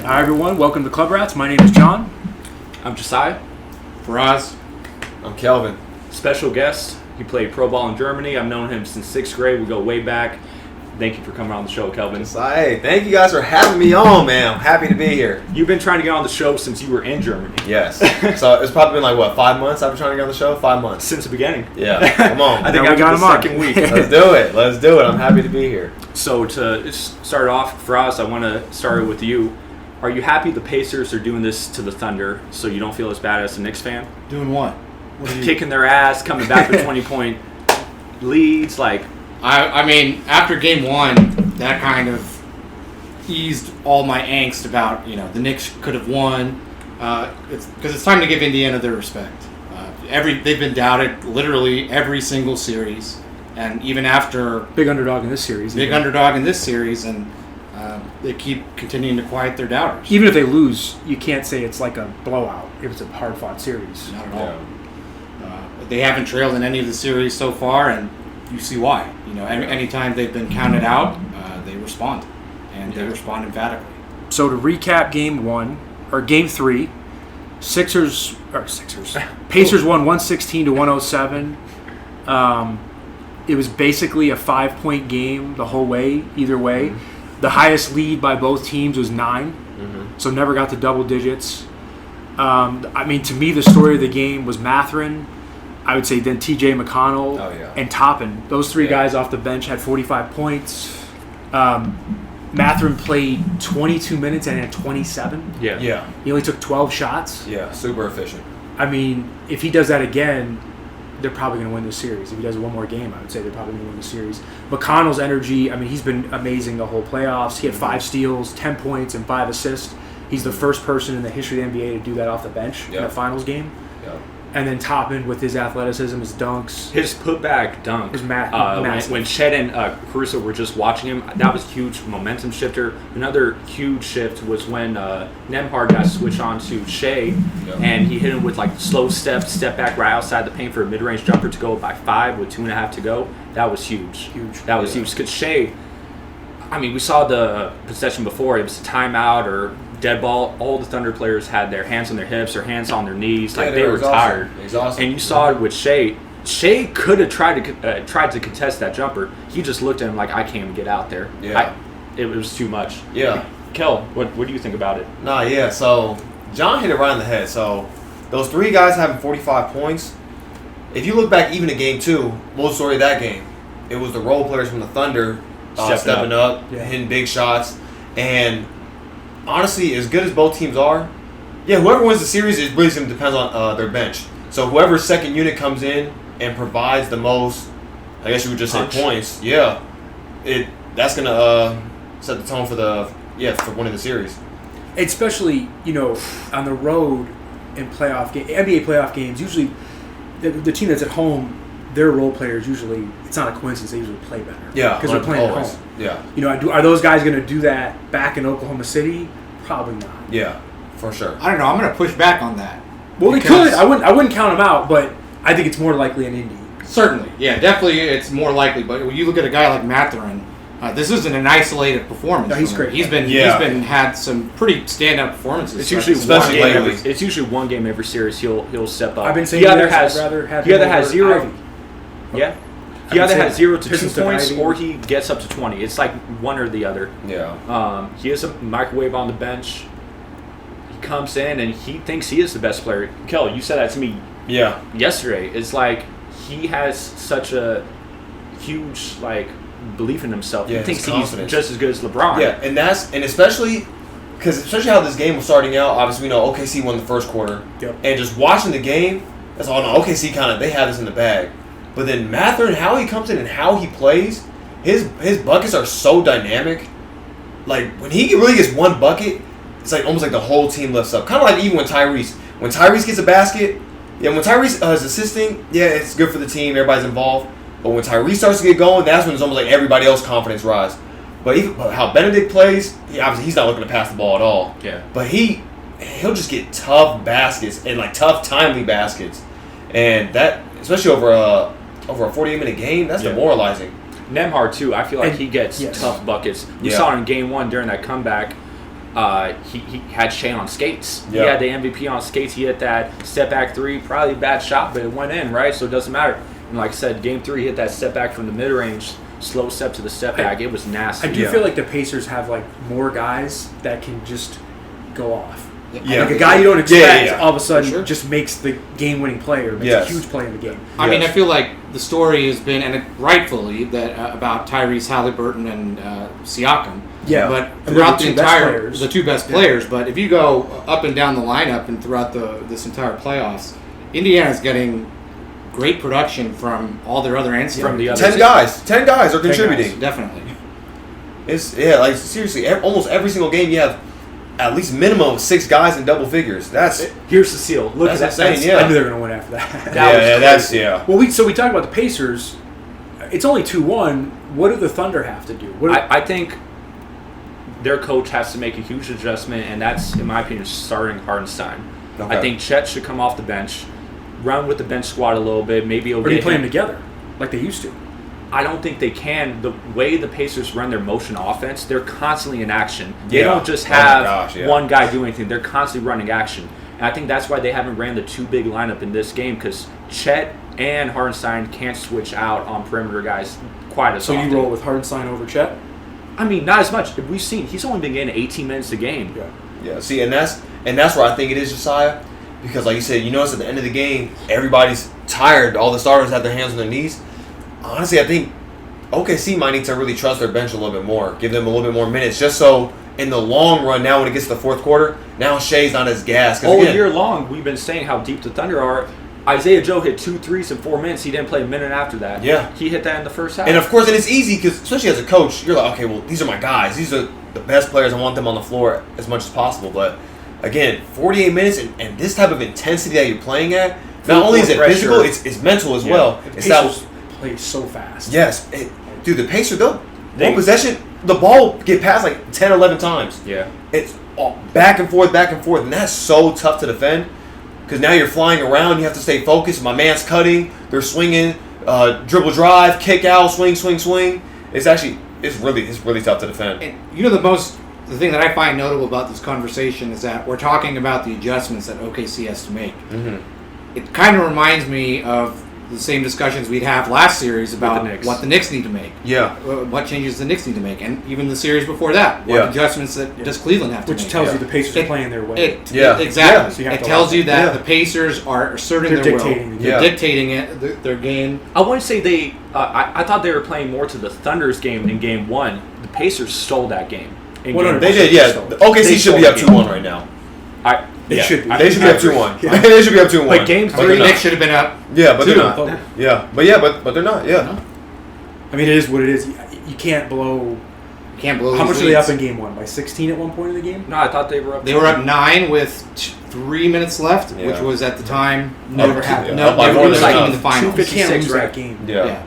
Hi everyone, welcome to Club Rats. My name is John. I'm Jesiah. Faraz. I'm Kelvin. Special guest. He played pro ball in Germany. I've known him since 6th grade. We go way back. Thank you for coming on the show, Kelvin. Hey, thank you guys for having me on, man. I'm happy to be here. You've been trying to get on the show since you were in Germany. Yes. So it's probably been 5 months I've been trying to get on the show? 5 months. Since the beginning. Yeah, come on. I think we I got got him on. second week. Let's do it. I'm happy to be here. So to start off, Faraz, I want to start with you. Are you happy the Pacers are doing this to the Thunder so you don't feel as bad as a Knicks fan? Doing what? Kicking their ass, coming back with 20-point leads, I mean, after game one, that kind of eased all my angst about, the Knicks could have won. Because it's time to give Indiana their respect. They've been doubted literally every single series, and even after Big underdog in this series. and they keep continuing to quiet their doubters. Even if they lose, you can't say it's like a blowout. It was a hard-fought series. Not at all. They haven't trailed in any of the series so far, and you see why. Anytime they've been counted out, they respond, and they respond emphatically. So to recap game 3, Pacers won 116 to 107. It was basically a 5-point game the whole way, either way. Mm-hmm. The highest lead by both teams was 9, so never got to double digits. To me, the story of the game was Mathurin. I would say then T.J. McConnell and Toppin. Those three guys off the bench had 45 points. Mathurin played 22 minutes and had 27. Yeah. He only took 12 shots. Yeah, super efficient. If he does that again, they're probably going to win this series. If he does one more game, I would say they're probably going to win the series. McConnell's energy, he's been amazing the whole playoffs. He had 5 steals, 10 points, and 5 assists. He's the first person in the history of the NBA to do that off the bench in a finals game. Yep. And then Toppin with his athleticism, his dunks. his putback dunk. Was massive. When Chet and Caruso were just watching him, that was a huge momentum shifter. Another huge shift was when Nembhard got switched on to Shea, and he hit him with slow step back right outside the paint for a mid-range jumper to go by 5 with 2.5 to go. That was huge. That was huge. Because Shea, we saw the possession before. It was a timeout or dead ball. All the Thunder players had their hands on their hips or hands on their knees, they were tired. Exhausted. And you saw it with Shea. Shea could have tried to contest that jumper. He just looked at him like, I can't even get out there. Yeah. It was too much. Yeah. Kel, what do you think about it? So John hit it right on the head. So those 3 guys having 45 points, if you look back even to game 2, what was the story of that game? It was the role players from the Thunder stepping up, hitting big shots, and honestly, as good as both teams are, whoever wins the series is really going to depend on their bench. So whoever's second unit comes in and provides the most, I guess you would just say points. That's going to set the tone for winning the series. Especially, on the road in NBA playoff games, usually the team that's at home, their role players usually, it's not a coincidence, they usually play better. Yeah. Because they're playing at home. Yeah. Are those guys going to do that back in Oklahoma City? Probably not. Yeah, for sure. I don't know. I'm going to push back on that. Well, they could. I wouldn't count them out, but I think it's more likely in Indy. Certainly. Yeah, definitely it's more likely. But when you look at a guy like Mathurin, this isn't an isolated performance. No, he's great. He's been had some pretty stand-up performances. It's usually one game every series he'll step up. I've been saying he either has 0. Yeah. He either has 0 to 2 points or he gets up to 20. It's like one or the other. Yeah. He has a microwave on the bench. He comes in and he thinks he is the best player. Kel, you said that to me yesterday. It's like he has such a huge belief in himself. He thinks he's just as good as LeBron. Yeah, and especially how this game was starting out, obviously we know OKC won the first quarter. Yep. And just watching the game, that's all. No, OKC they have this in the bag. But then Mathurin, how he comes in and how he plays, his buckets are so dynamic. When he really gets one bucket, it's almost like the whole team lifts up. Kind of like even when Tyrese gets a basket, when Tyrese is assisting, it's good for the team, everybody's involved. But when Tyrese starts to get going, that's when it's almost like everybody else's confidence rise. But even how Benedict plays, obviously he's not looking to pass the ball at all. Yeah. But he'll just get tough baskets and tough timely baskets, and that especially over a 48-minute game, that's demoralizing. Nembhard too. I feel like he gets tough buckets. We saw it in game 1 during that comeback. he had Shea on skates. Yeah. He had the MVP on skates. He hit that step back three, probably a bad shot, but it went in, right? So it doesn't matter. And like I said, game 3, he hit that step back from the mid range, slow step to the step back. It was nasty. I do feel like the Pacers have like more guys that can just go off. Yeah. Like a guy you don't expect Yeah. all of a sudden Sure. just makes the game-winning play or makes a huge play in the game. I mean, I feel like the story has been, and rightfully, that about Tyrese Halliburton and Siakam. Yeah. But And throughout they're the two best players. But if you go up and down the lineup and throughout this entire playoffs, Indiana's getting great production from all their other ancillaries. From the other 10 guys. 10 guys are contributing. Definitely. It's like seriously, almost every single game you have at least minimum of 6 guys in double figures. Here's the seal. Look at that. That's insane. I Yeah. knew they were going to win after that. That was crazy. Well, we talked about the Pacers. It's only 2-1. What do the Thunder have to do? I think their coach has to make a huge adjustment, and that's, in my opinion, starting Hartenstein. Okay. I think Chet should come off the bench, run with the bench squad a little bit. Maybe or do you play them together like they used to? I don't think they can. The way the Pacers run their motion offense, they're constantly in action. They Yeah. don't just Oh my have gosh, yeah. one guy do anything. They're constantly running action. And I think that's why they haven't ran the 2 big lineup in this game, because Chet and Hartenstein can't switch out on perimeter guys quite as So often. you roll with Hartenstein over Chet? I mean, not as much. We've seen he's only been getting 18 minutes a game. Yeah, see, and that's where I think it is, Jesiah, because like you said, you notice at the end of the game, everybody's tired. All the starters have their hands on their knees. Honestly, I think OKC might need to really trust their bench a little bit more, give them a little bit more minutes, just so in the long run, now when it gets to the fourth quarter, now Shea's not as gassed. All year long, we've been saying how deep the Thunder are. Isaiah Joe hit 2 threes in 4 minutes. He didn't play a minute after that. Yeah. He hit that in the first half. And of course, and it's easy because, especially as a coach, you're like, okay, well, these are my guys. These are the best players. I want them on the floor as much as possible. But again, 48 minutes and this type of intensity that you're playing at, not only is it pressure. physical, it's mental as well. The It's that, Pacers play so fast. yes, dude, the Pacers, though, one possession, the ball get passed like 10, 11 times. Yeah. It's all back and forth, and that's so tough to defend because now you're flying around. You have to stay focused. My man's cutting. They're swinging, dribble drive, kick out, swing. It's really tough to defend. And you know the thing that I find notable about this conversation is that we're talking about the adjustments that OKC has to make. Mm-hmm. It kind of reminds me of the same discussions we'd have last series about the Knicks. what the Knicks need to make. Yeah. What changes the Knicks need to make. And even the series before that. What adjustments that does Cleveland have to Which make. tells you the Pacers are playing their way. Exactly. Yeah. So you have It to tells you that Yeah. the Pacers are asserting They're their dictating will. the game. They're Yeah. dictating it, their game. I wouldn't say they. I thought they were playing more to the Thunder's game in Game 1. The Pacers stole that game. In Well, no, game no, They did, yeah. The OKC should be up 2-1 right now. They should be. They should be up 2-1. Yeah. They should be up 2-1. Like Game The 3, they're not. Knicks should have been up. Yeah, but they're Two. not. Yeah, but they're not. Yeah. I mean, it is what it is. You can't blow. Can't blow How these much were they leads. up in game 1? By 16 at one point in the game? No, I thought they were up. They were up 9 with 3 minutes left, Yeah. which was at the time never happened. yeah. No, Up by never more was than like enough. in the finals. 250. You can't lose 56, right? that game. Yeah.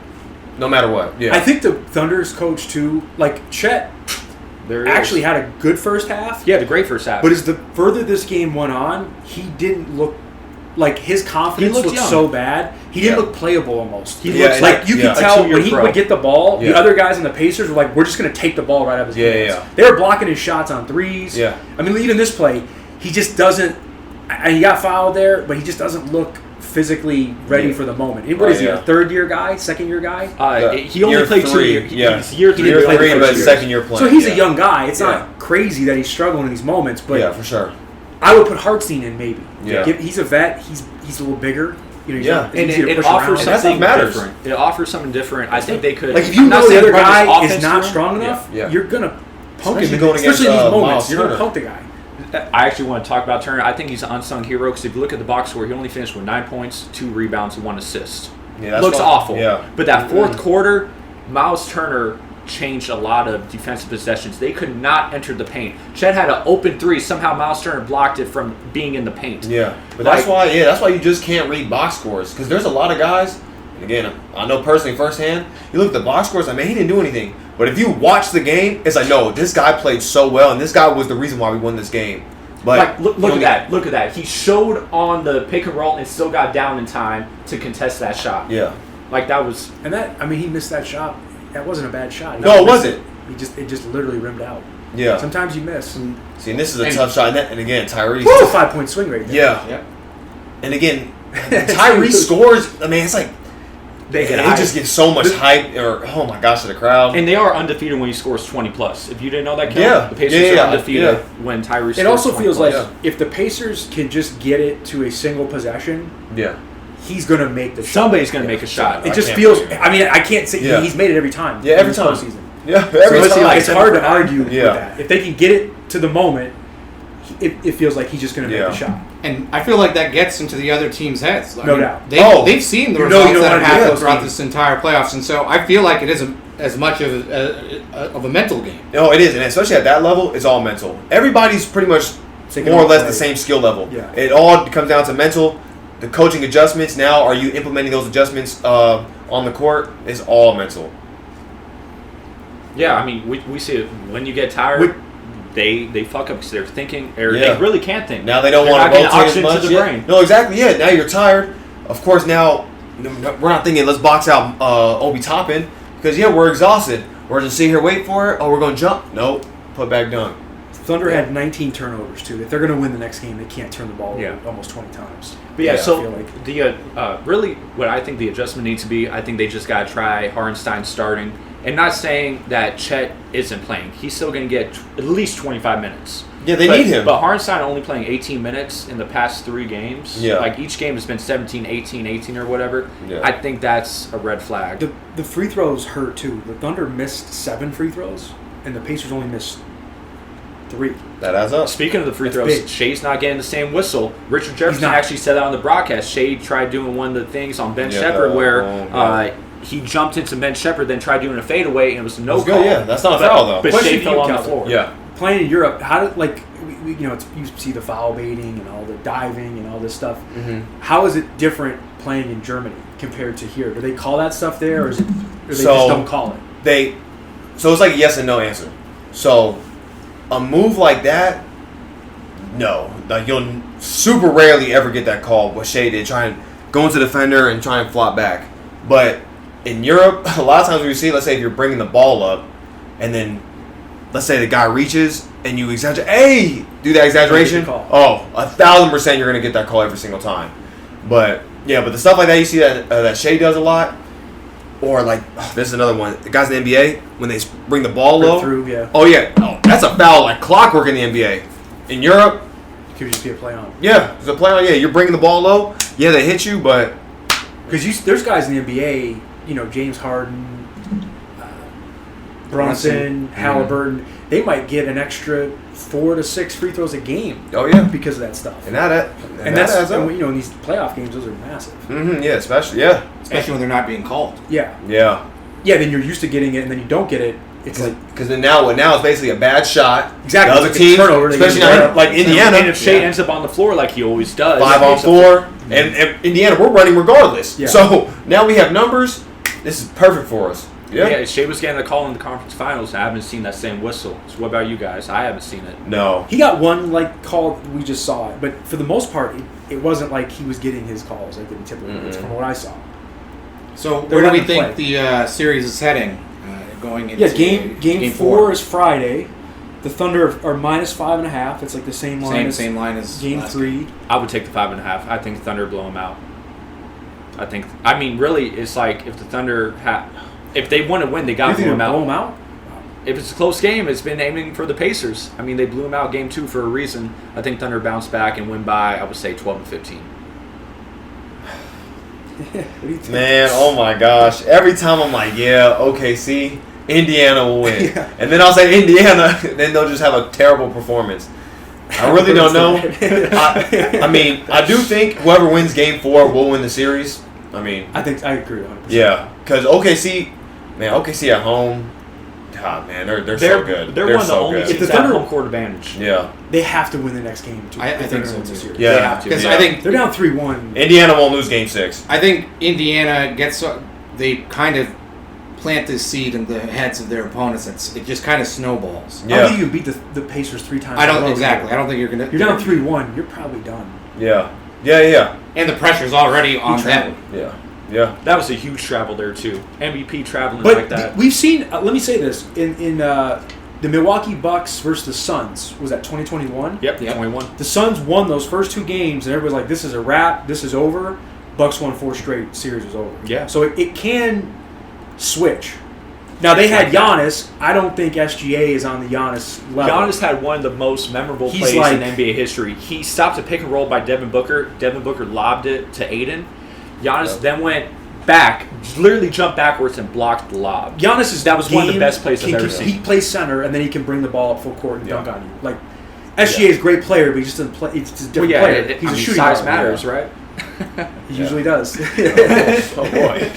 No matter what. Yeah. I think the Thunder's coach, too, like Chet There it actually is. had a good first half. Yeah, the great first half. But as the further this game went on, he didn't look like his confidence looked looked young. so bad. He didn't Yeah. look playable almost. He Yeah, looks like you yeah. could tell A 2-year when he pro. would get the ball, Yeah. the other guys in the Pacers were like, "We're just going to take the ball right out of his Yeah, hands." yeah. They were blocking his shots on threes. Yeah. I mean, even this play, he just doesn't. He got fouled there, but he just doesn't look physically ready Yeah. for the moment. What is he? Yeah. A third-year guy? Second-year guy? He only Year played 2 three, years. yeah. He's year 3. He didn't play the Year 3, first but year. second year playing. So he's yeah. a young guy. It's Yeah. not crazy that he's struggling in these moments, but Yeah, for sure. I would put Hartstein in maybe. Yeah. He's a vet. He's a little bigger. You know, he's Yeah. not, it's And easy to it push offers around. And that's something what matters. different. It offers something different. I think they could. Like if you I'm not know the saying other run this guy is offense not through strong him. enough, Yeah. you're gonna punk Especially him. going Especially against, in these moments, Miles you're gonna Turner. punk the guy. I actually want to talk about Turner. I think he's an unsung hero because if you look at the box score, he only finished with 9 points, 2 rebounds, and 1 assist. Yeah, that's Looks why- awful. Yeah. But that fourth quarter, Miles Turner changed a lot of defensive possessions. They could not enter the paint. Chet had an open 3. Somehow Miles Turner blocked it from being in the paint. Yeah, but that's why you just can't read box scores because there's a lot of guys. And again, I know personally firsthand. You look at the box scores. I mean, he didn't do anything. But if you watch the game, it's like, no, this guy played so well, and this guy was the reason why we won this game. But Like, look at that. Look at that. He showed on the pick and roll and still got down in time to contest that shot. Yeah. Like, that was... And that, I mean, he missed that shot. That wasn't a bad shot. No, it wasn't. It just literally rimmed out. Yeah. Sometimes you miss. And See, and this is a tough shot. And again, Tyrese. it's a 5-point swing right there. Yeah. Yep. And again, Tyrese scores. I mean, it's like They get it hype. just gets so much hype. Or oh my gosh, to the crowd. And they are undefeated when he scores 20 plus. If you didn't know that, Kelvin, Yeah. the Pacers are undefeated Yeah. when Tyrese. It scores also 20 feels plus. like if the Pacers can just get it to a single possession, Yeah. he's going to make the shot. somebody's going to make a shot. It I just can't feels. believe it. I mean, I can't say Yeah. he's made it every time. Yeah, every in this time. postseason. Yeah. So Every it's, time. it's hard to argue Yeah. with that. If they can get it to the moment, it feels like he's just going to make the shot. And I feel like that gets into the other team's heads. I No mean, doubt. They've seen the You know results you don't that wanna have do happened those throughout games. this entire playoffs, and so I feel like it is as much of a mental game. No, it is, and especially at that level, it's all mental. Everybody's pretty much Taking more or off less play. the same skill level. Yeah. It all comes down to mental. The coaching adjustments. Now, are you implementing those adjustments on the court? It's all mental. Yeah, I mean, we see it when you get tired. They fuck up because they're thinking, or Yeah. they really can't think. Now they don't They're want not to getting rotate as oxygen much. to the Yeah. brain. No, exactly. Yeah. Now you're tired. Of course, now we're not thinking let's box out Obi Toppin because we're exhausted. We're just sit here wait for it. Oh, we're going to jump. Nope. Put back dunk. Thunder had 19 turnovers too. If they're going to win the next game, they can't turn the ball Yeah. over almost 20 times. But yeah, Yeah, I so feel like. the really what I think the adjustment needs to be, I think they just got to try Hartenstein starting, and not saying that Chet isn't playing. He's still going to get at least 25 minutes. Yeah, they need him. But Hartenstein only playing 18 minutes in the past 3 games. Yeah. Like each game has been 17, 18, 18 or whatever. Yeah. I think that's a red flag. The free throws hurt too. The Thunder missed 7 free throws, and the Pacers only missed 3. That adds up. Speaking of the free That's throws, big. Shea's not getting the same whistle. Richard Jefferson not. actually said that on the broadcast. Shea tried doing one of the things on Ben Yeah, Shepherd where yeah. he jumped into Ben Shepherd, then tried doing a fadeaway, and it was no That's call. good, yeah. That's not a foul, though. But Question Shea to fell you, on the Kelvin. floor. Yeah. Playing in Europe, how did you see the foul baiting and all the diving and all this stuff? Mm-hmm. How is it different playing in Germany compared to here? Do they call that stuff there, or is it? Or they So- just don't call it? So it's like a yes and no answer. So a move like that, no. Like you'll super rarely ever get that call. What Shea did, try and go into the defender and try and flop back. But in Europe, a lot of times when you see, let's say if you're bringing the ball up, and then let's say the guy reaches and you exaggerate, do that exaggeration. call. Oh, 1,000% you're gonna get that call every single time. But yeah, but the stuff like that you see that Shea does a lot. Or like, this is another one. The guys in the NBA, when they bring the ball Rip low. through, yeah. Oh, yeah. Oh, that's a foul like clockwork in the NBA. In Europe, It could just be a play on. yeah. There's a play on, you're bringing the ball low. Yeah, they hit you, but... Because there's guys in the NBA, James Harden, Brunson, Halliburton, they might get an extra 4 to 6 free throws a game Oh, yeah. because of that stuff. And that And adds that's, up. in these playoff games, those are massive. Mm-hmm, yeah, especially, yeah. Especially when they're not being called. Yeah. Yeah. Yeah, then you're used to getting it, and then you don't get it. It's like, Because then now it's basically a bad shot. Exactly. The other It's like a team, turnover, they especially get now, it. like Indiana, And if Shea ends up on the floor like he always does, 5 on it's a- 4, and Indiana, we're running regardless. Yeah. So now we have numbers. This is perfect for us. Yeah, Shea was getting the call in the conference finals. I haven't seen that same whistle. So what about you guys? I haven't seen it. No. he got one call. We just saw it, but for the most part, it wasn't like he was getting his calls like in typical. It's from what I saw. So They're where do we letting think play. the series is heading going into Yeah, game 4 is Friday. The Thunder are minus 5.5. It's like the same line. Same line as game last 3. I would take the 5.5. I think Thunder blow them out. I mean, really, it's like if the Thunder if they want to win, they got You to think blow them they'll blow out. them out? If it's a close game, it's been aiming for the Pacers. I mean, they blew them out game 2 for a reason. I think Thunder bounce back and win by, I would say, 12 to 15. What do you think? Man, oh my gosh. Every time I'm like, yeah, OKC, Indiana will win. Yeah. And then I'll say Indiana, then they'll just have a terrible performance. I really don't know. I mean, I do think whoever wins game 4 will win the series. I mean, I agree 100%. yeah. Because OKC at home, God, man, they're so good. They're one of the so only good. If teams the that have Thunder- home court advantage. Yeah. They have to win the next game too. I if think they're so, gonna win the too. series. Yeah. They have to. Because Yeah. I think They're down 3-1. Indiana won't lose game 6. I think Indiana they kind of plant this seed in the heads of their opponents. It just kind of snowballs. I Yeah. don't think you can beat the Pacers 3 times. I in a don't row. exactly. I don't think you're gonna. You're down 3-1. You're probably done. Yeah. Yeah. and the pressure's already on traveled. them. Yeah. Yeah. That was a huge travel there, too. MVP traveling But like that. we've seen. Let me say this: in the Milwaukee Bucks versus the Suns. Was that 2021? Yep. 21. The Suns won those first 2 games, and everybody's like, "This is a wrap. This is over." Bucks won 4 straight. Series was over. Yeah. So it can switch. Now they had Giannis. I don't think SGA is on the Giannis level. Giannis had one of the most memorable plays in NBA history. He stopped a pick and roll by Devin Booker. Devin Booker lobbed it to Aiden. Giannis then went back, literally jumped backwards and blocked the lob. That was one of the best plays I've ever seen. He plays center, and then he can bring the ball up full court and dunk on you. Like SGA is a great player, but he just doesn't play. It's just a different player. He's a shooting size guard. matters, right? He usually does. Oh boy.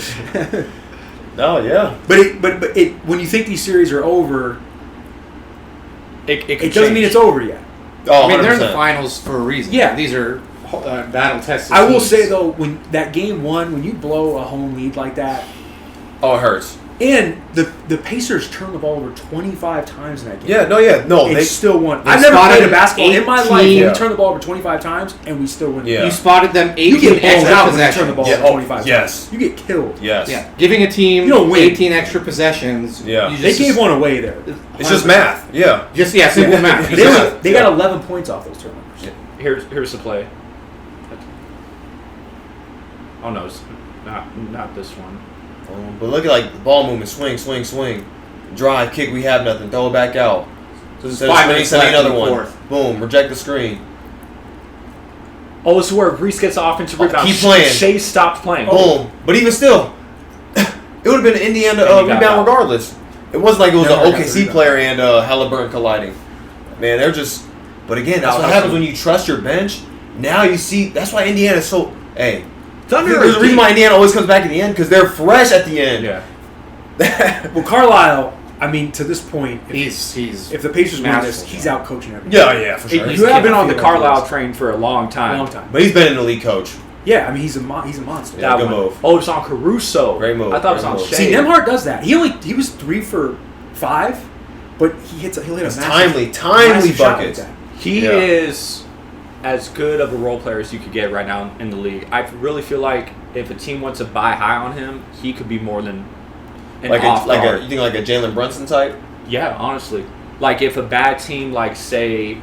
No, yeah. But when you think these series are over, it doesn't mean it's over yet. Oh, I mean, they're in the 100%. finals for a reason. Yeah. These are battle tested. I will say though, when that game 1, when you blow a home lead like that, Oh, it hurts. and the Pacers turned the ball over 25 times in that game. No, They still won. they I've never spotted played a basketball in my life. 18 We turned the ball over 25 times, and we still win. Yeah. You spotted them You 18 get blown extra out when you turn the possessions. ball Yeah, over 25 yes. times. You get killed. Yes. Yeah, giving a team You don't win. 18 extra possessions. Yeah. you They just- gave one away there. It's just math. Yeah. simple math. They got 11 points off those turnovers. Here's the play. Oh no, it's not this one. But look at like the ball movement, swing, drive, kick. We have nothing. Throw it back out. So there's Instead of 5 swing, minutes send left in another the one. fourth. Boom. Reject the screen. Oh, it's where Reese gets offensive rebound. Keep playing. Shea stopped playing. Boom. But even still, it would have been an Indiana And he got rebound out. regardless. It wasn't like it was Never an got the OKC rebound. player and Halliburton colliding. Man, they're just. But again, that's what happens when you trust your bench. Now you see. That's why Indiana's so. Hey. Thunder. There's a reason why Indiana always comes back at the end because they're fresh at the end. Yeah. Well, Carlisle, I mean, to this point, He's if the Pacers win this, masterful. he's out coaching everyone. Yeah, for sure. You have been on the Feel like Carlisle this. train for a long time. Long time. But he's been an elite coach. Yeah, I mean, he's a monster. Yeah, good move. Oh, it's on Caruso. Great move, I thought it was great on move. Shea. See, Nemhart does that. He was 3 for 5, but he'll hit a It's massive, timely massive shot buckets. like that. He Yeah. is as good of a role player as you could get right now in the league. I really feel like if a team wants to buy high on him, he could be more than an off guard. You think like a Jalen Brunson type? Yeah, honestly. Like if a bad team, like say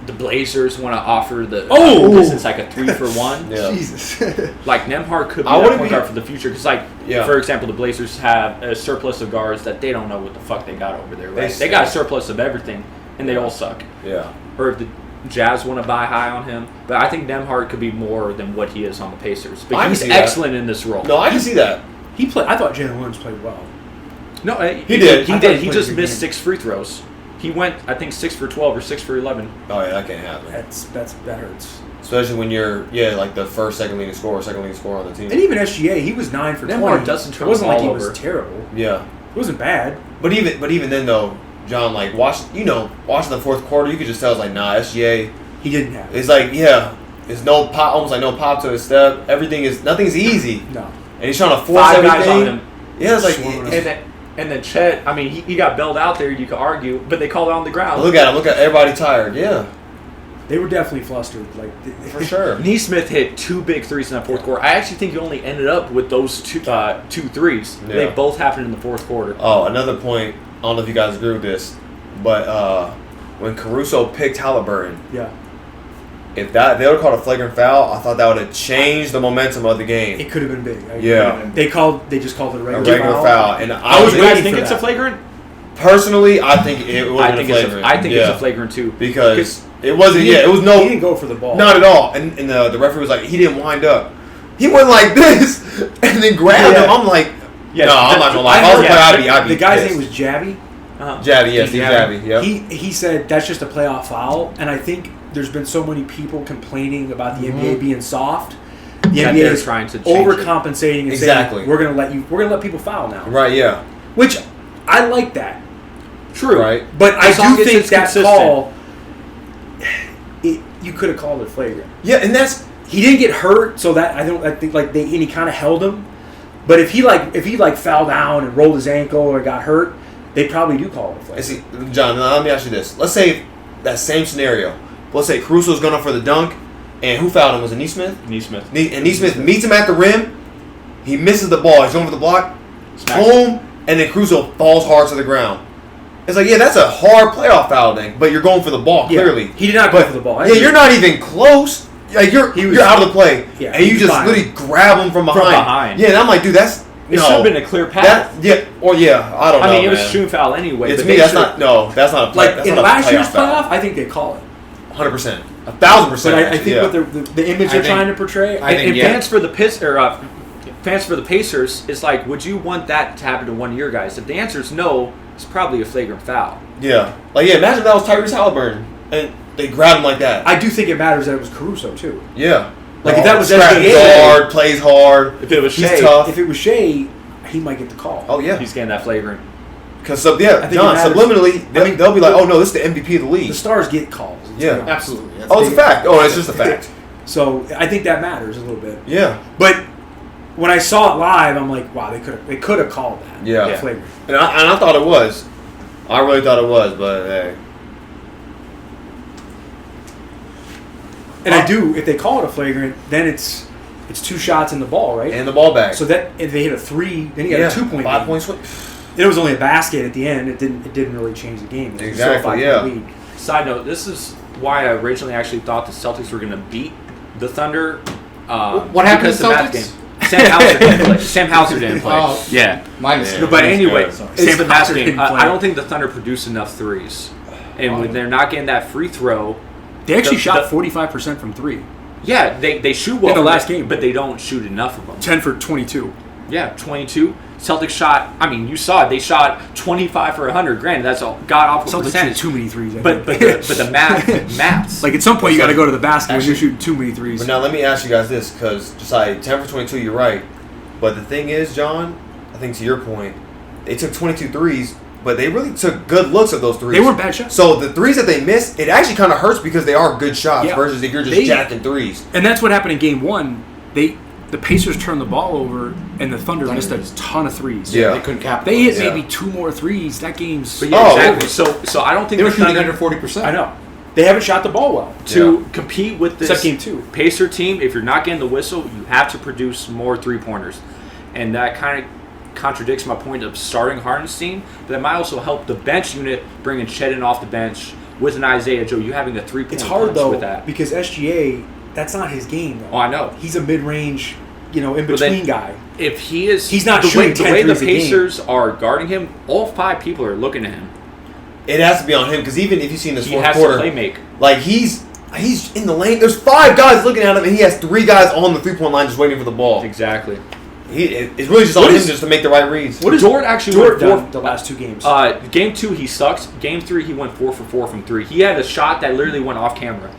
the Blazers want to offer the it's like a 3-for-1. Yeah. Jesus. Like Nemhart could be I that wouldn't point be- guard for the future because, like, Yeah. for example, the Blazers have a surplus of guards that they don't know what the fuck they got over there. Right? They They got a suck. surplus of everything, and they all suck. Yeah. Or if the Jazz want to buy high on him, but I think Nemhart could be more than what he is on the Pacers. I But can he's see that. excellent in this role. No, I can see that. I thought Jalen Williams played well. No, He did. He I did. thought He he just played a missed good 6 free throws. He went, I think, 6 for 12 or 6 for 11. Oh yeah, that can't happen. That hurts. Especially when you're like the second leading scorer on the team. And even SGA, he was 9 for 20. Nemhart doesn't turn It wasn't the like he ball was over. terrible. Yeah. It wasn't bad. But even then though, John, like watching the fourth quarter, you could just tell it's like SGA. He didn't have it. It's like it's no pop, almost like no pop to his step. Nothing's easy, No. and he's trying to force 5 everything. guys on him. Yeah, it's like Swarming And then Chet, I mean, he got bailed out there, you could argue, but they called it on the ground. look at him, look at everybody tired. Yeah, They were definitely flustered. Like for sure. Neesmith hit 2 big threes in that fourth quarter. I actually think he only ended up with those two threes. Yeah. They both happened in the fourth quarter. Oh, another point. I don't know if you guys agree with this, but when Caruso picked Halliburton, Yeah. if they would have called a flagrant foul, I thought that would have changed the momentum of the game. It could have been big. Yeah. They just called it a A regular, regular foul, and I was was Do you guys waiting think for it's a that. flagrant? personally, I think it would have been a flagrant. I think it's a flagrant too. because it wasn't. Yeah, it was no. He didn't go for the ball. Not at all. And the referee was like, he didn't wind up. He went like this and then grabbed him. I'm like, Yeah, no, I'm not gonna lie. If I was a player, I'd be The guy's pissed. name was Jabby. Jabby. Yes, Steve Jabby. Yep. He said that's just a playoff foul, and I think there's been so many people complaining about the NBA being soft. The That NBA they're is trying to change overcompensating and Exactly. saying we're gonna let people foul now. Right. Yeah. Which I like that. True. Right. But I As long do as think it's that consistent. call, you could have called it flagrant. Yeah, and that's He didn't get hurt, so that I think like and he kind of held him. But if he fell down and rolled his ankle or got hurt, they probably do call it a flagrant. see, John. Now, let me ask you this. Let's say that same scenario. Let's say Caruso's going up for the dunk, and who fouled him? Was it Neesmith? Neesmith. And Neesmith meets him at the rim. He misses the ball. He's going for the block. Smash. Boom, and then Caruso falls hard to the ground. It's like, yeah, that's a hard playoff foul thing, but you're going for the ball, clearly. He did not go for the ball. Yeah, you're not even close. Like, you're out of the play. Yeah, and you just literally grab him from behind. Yeah, and I'm like, dude, that's... It should have been a clear pass. I don't know, I mean, it was a shooting foul anyway. It's but me, that's not a play. Like, in last year's playoff, I think they call it. 100%. 1,000%. But I think what the image they're trying to portray... Fans for the Pacers is like, would you want that to happen to one of your guys? If the answer is no, it's probably a flagrant foul. Yeah. Like, imagine if that was Tyrese Halliburton, and they grabbed him like that. I do think it matters that it was Caruso, too. Yeah. Like, if that was hard, plays hard. If it was he's Shea, tough. If it was Shea, he might get the call. Oh, yeah. He's getting that flagrant. Because, John, subliminally, they'll be like, oh, no, this is the MVP of the league. The stars get calls. Yeah. Absolutely. It's a fact. Oh, it's just a fact. So, I think that matters a little bit. Yeah. But when I saw it live, I'm like, wow, they could have called that. Yeah. Flagrant. And I thought it was. I really thought it was, but hey. And I do, if they call it a flagrant, then it's 2 shots in the ball, right? And the ball back. So that if they hit a 3, then you got a 2-point 5 lead. points. It was only a basket at the end. It didn't really change the game. It was still a 5-point lead. Side note, this is why I originally actually thought the Celtics were going to beat the Thunder. What happened to the Celtics? Sam Hauser didn't play. Oh, yeah. Minus. No, but anyway, Sam Hauser Hauser game. didn't play. I don't think the Thunder produced enough threes. And when they're not getting that free throw... They actually shot 45% from 3. Yeah, they shoot well in the last game, but they don't shoot enough of them. 10 for 22. Yeah, 22. Celtics shot. I mean, you saw it. They shot 25 for 100. Granted, that's a god awful percentage. Shoot too many threes. But the maths. Like at some point, you got to go to the basket when you're shooting too many threes. But now let me ask you guys this, because Jesiah, 10 for 22, you're right. But the thing is, John, I think to your point, they took 22 threes, but they really took good looks at those threes. They weren't bad shots. So the threes that they missed, it actually kind of hurts because they are good shots versus if you're just jacking threes. And that's what happened in Game 1. The Pacers turned the ball over, and the Thunder missed a ton of threes. Yeah. They couldn't capitalize. They hit maybe 2 more threes. That game's... But yeah, exactly. So I don't think they were the shooting Thunder... under 40%. I know. They haven't shot the ball well. To compete with this Except Game 2. Pacer team, if you're not getting the whistle, you have to produce more three-pointers. And that kind of contradicts my point of starting Hartenstein, but that might also help the bench unit bringing Chet in off the bench with an Isaiah Joe. You having a 3-point It's hard, though, with that. because SGA, that's not his game, though. Oh, I know. He's a mid-range, in-between guy. If he is... He's not the shooting 10 way the threes a game. Pacers are guarding him, all 5 people are looking at him. It has to be on him, because even if you see in this He fourth has quarter, to play make. like he's in the lane. There's 5 guys looking at him, and he has 3 guys on the 3-point line just waiting for the ball. Exactly. It's really just on him just to make the right reads. What is Dort actually Dort went done the last 2 games? Game 2, he sucks. Game 3, he went 4 for 4 from 3. He had a shot that literally went off camera.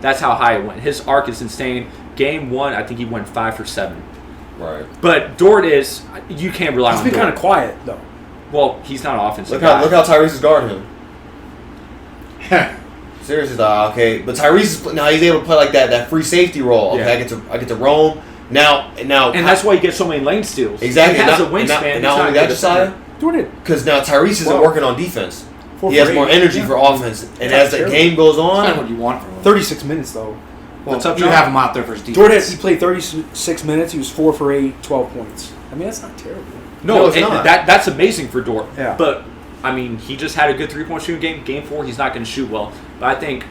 That's how high it went. His arc is insane. Game 1, I think he went 5 for 7. Right. But Dort is... You can't rely on He's Dort. been kind of quiet, though. Well, he's not an offensive Look guy. how Tyrese is guarding him. Seriously, though, okay. But Tyrese now he's able to play like that free safety role. Okay, Yeah. I get to roam now. And that's why he gets so many lane steals. Exactly. He has a And wingspan. and not only that, Jesiah, Dort did. because now Tyrese isn't working on defense. 4 He has for more 8. energy for offense. And as the game goes That's kind of on, what you want from him. 36 minutes, though. Well, What's up, you John? have him out there for his defense. Dort he played 36 minutes. He was 4 for 8, 12 points. I mean, that's not terrible. No, it's not. That's amazing for Dort. Yeah. But, I mean, he just had a good 3-point shooting game. Game 4, he's not going to shoot well. But I think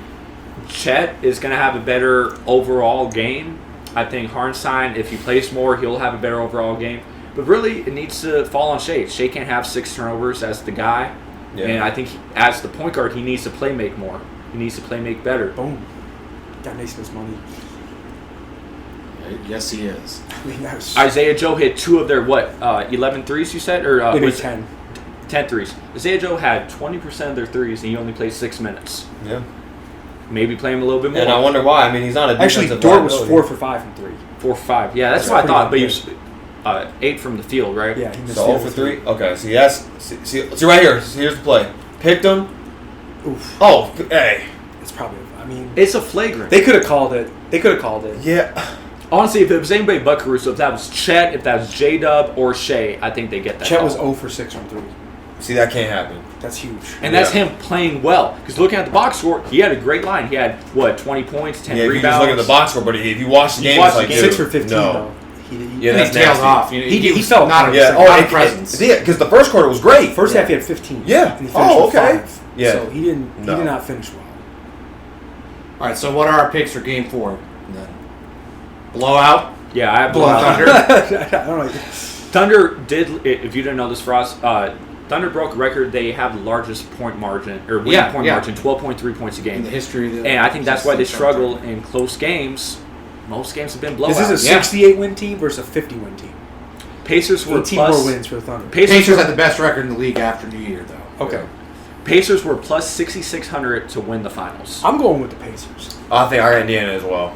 Chet is going to have a better overall game. I think Hartenstein, if he plays more, he'll have a better overall game. But really, it needs to fall on Shea. Shea can't have 6 turnovers as the guy. Yeah. And I think as the point guard, he needs to play make more. He needs to play make better. Boom. Got Naismith's money. Yes, he is. I mean, that was... Isaiah Joe hit 2 of their, 11 threes, you said? Or Maybe was it 10. 10 threes. Isaiah Joe had 20% of their threes, and he only played 6 minutes. yeah. Maybe play him a little bit more. And I wonder why. I mean, he's not a Actually, defensive Dort was liability. 4 for 5 from 3. 4 for 5. Yeah, that's That's what I pretty thought. But good. he was 8 from the field, right? Yeah, he missed So 0 for 3. 3. Okay, see right here. Here's the play. Picked him. Oof. Oh, hey. It's probably... I mean... It's a flagrant. They could have called it. Yeah. Honestly, if it was anybody but Caruso, if that was Chet, if that was J-Dub or Shea, I think they get that Chet call. was 0 for 6 from 3. See, that can't happen. That's huge. And that's him playing well. Because looking at the box score, he had a great line. He had, 20 points, 10 Yeah, if you rebounds. just look at the box score, but if you watch the game, watch it's like, the game. dude, 6 for 15, no. though. Yeah, And that's he tailed nasty. off. You know, He was felt not a, Yeah. not a Oh, presence. yeah, because the first quarter was great. First half he had 15. Yeah. And he finished Oh, with okay. 5. Yeah. So he did not finish well. All right, so what are our picks for Game 4? Then? Blowout? Yeah, I have Blow Thunder? I don't know. Thunder did, if you didn't know this, Faraz, Thunder broke a record. They have the largest point margin, or winning point margin, 12.3 points a In game. the history of the... And I think that's why they struggle in close games. Most games have been blowouts. This is a 68-win team versus a 50-win team. Pacers were 18 plus, more wins for the Thunder. Pacers had the best record in the league after New Year, though. Okay. Pacers were plus 6,600 to win the finals. I'm going with the Pacers. I think I got Indiana as well.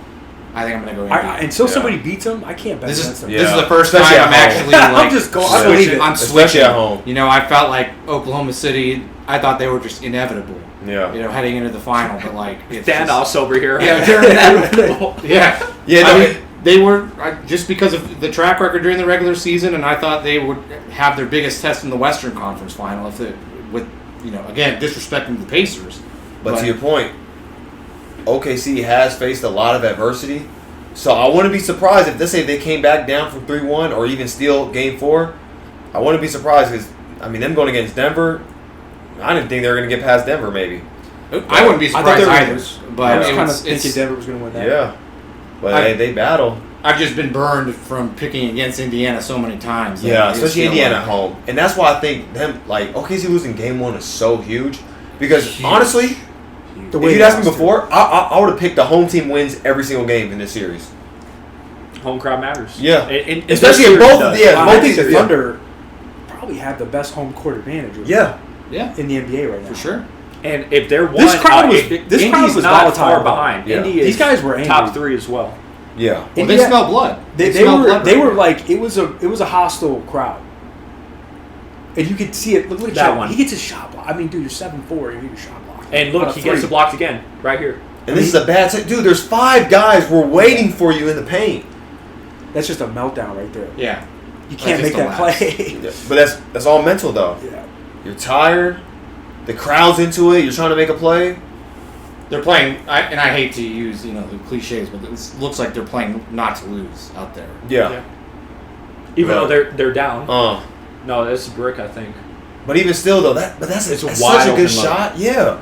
I think I'm going to go Indiana. Until Yeah. somebody beats them, I can't bet This against is them. Yeah. this is the first Especially time I'm at home. actually like I'm just going. I switching. believe it. I'm Especially switching. at home. You know, I felt like Oklahoma City. I thought they were just inevitable. Yeah. You know, heading into the final, but like it's Standoffs over here. Yeah, yeah. Yeah, I no, mean, they were just because of the track record during the regular season, and I thought they would have their biggest test in the Western Conference Final if they, with again disrespecting the Pacers. But to your point, OKC has faced a lot of adversity. So I wouldn't be surprised if let's say they came back down from 3-1 or even steal Game 4. I wouldn't be surprised because them going against Denver, I didn't think they were going to get past Denver. Maybe. I wouldn't be I thought surprised they were either. gonna lose. But I was it kind of was- thinking it's- Denver was going to win that. Yeah. But I- they battle. I've just been burned from picking against Indiana so many times. Yeah, I just especially feel Indiana like- at home. And that's why I think them OKC losing Game 1 is so huge. Because Huge. honestly, The if way you'd they asked me lost it. before, I would have picked the home team wins every single game in this series. Home crowd matters. Yeah. In Especially this if both series of does. the I think the yeah. Thunder probably have the best home court advantage. Yeah. Yeah, In the NBA right now. for sure. And if they're one, This crowd was- Indy's crowd was not volatile. far behind. Yeah. Indy is These guys were angry. top 3 as well. Yeah. Well, they India- smell blood. They smell were blood they right were now. like it was a hostile crowd, and you could see it. Look at That Shaq. one. He gets his shot blocked. I mean, dude, you're 7'4", you get your shot blocked. And On look, a he gets three. it blocked again, right here. And this is a bad dude, there's 5 guys who are waiting for you in the paint. That's just a meltdown right there. Yeah, You can't just make a that lapse. play. But that's all mental though. Yeah. You're tired, the crowd's into it, you're trying to make a play. they're playing. And I hate to use the cliches, but it looks like they're playing not to lose out there. Yeah. Even Right. though they're down. Uh No, that's a brick, I think. but even still though, that's It's such wide a good open look. shot. Yeah.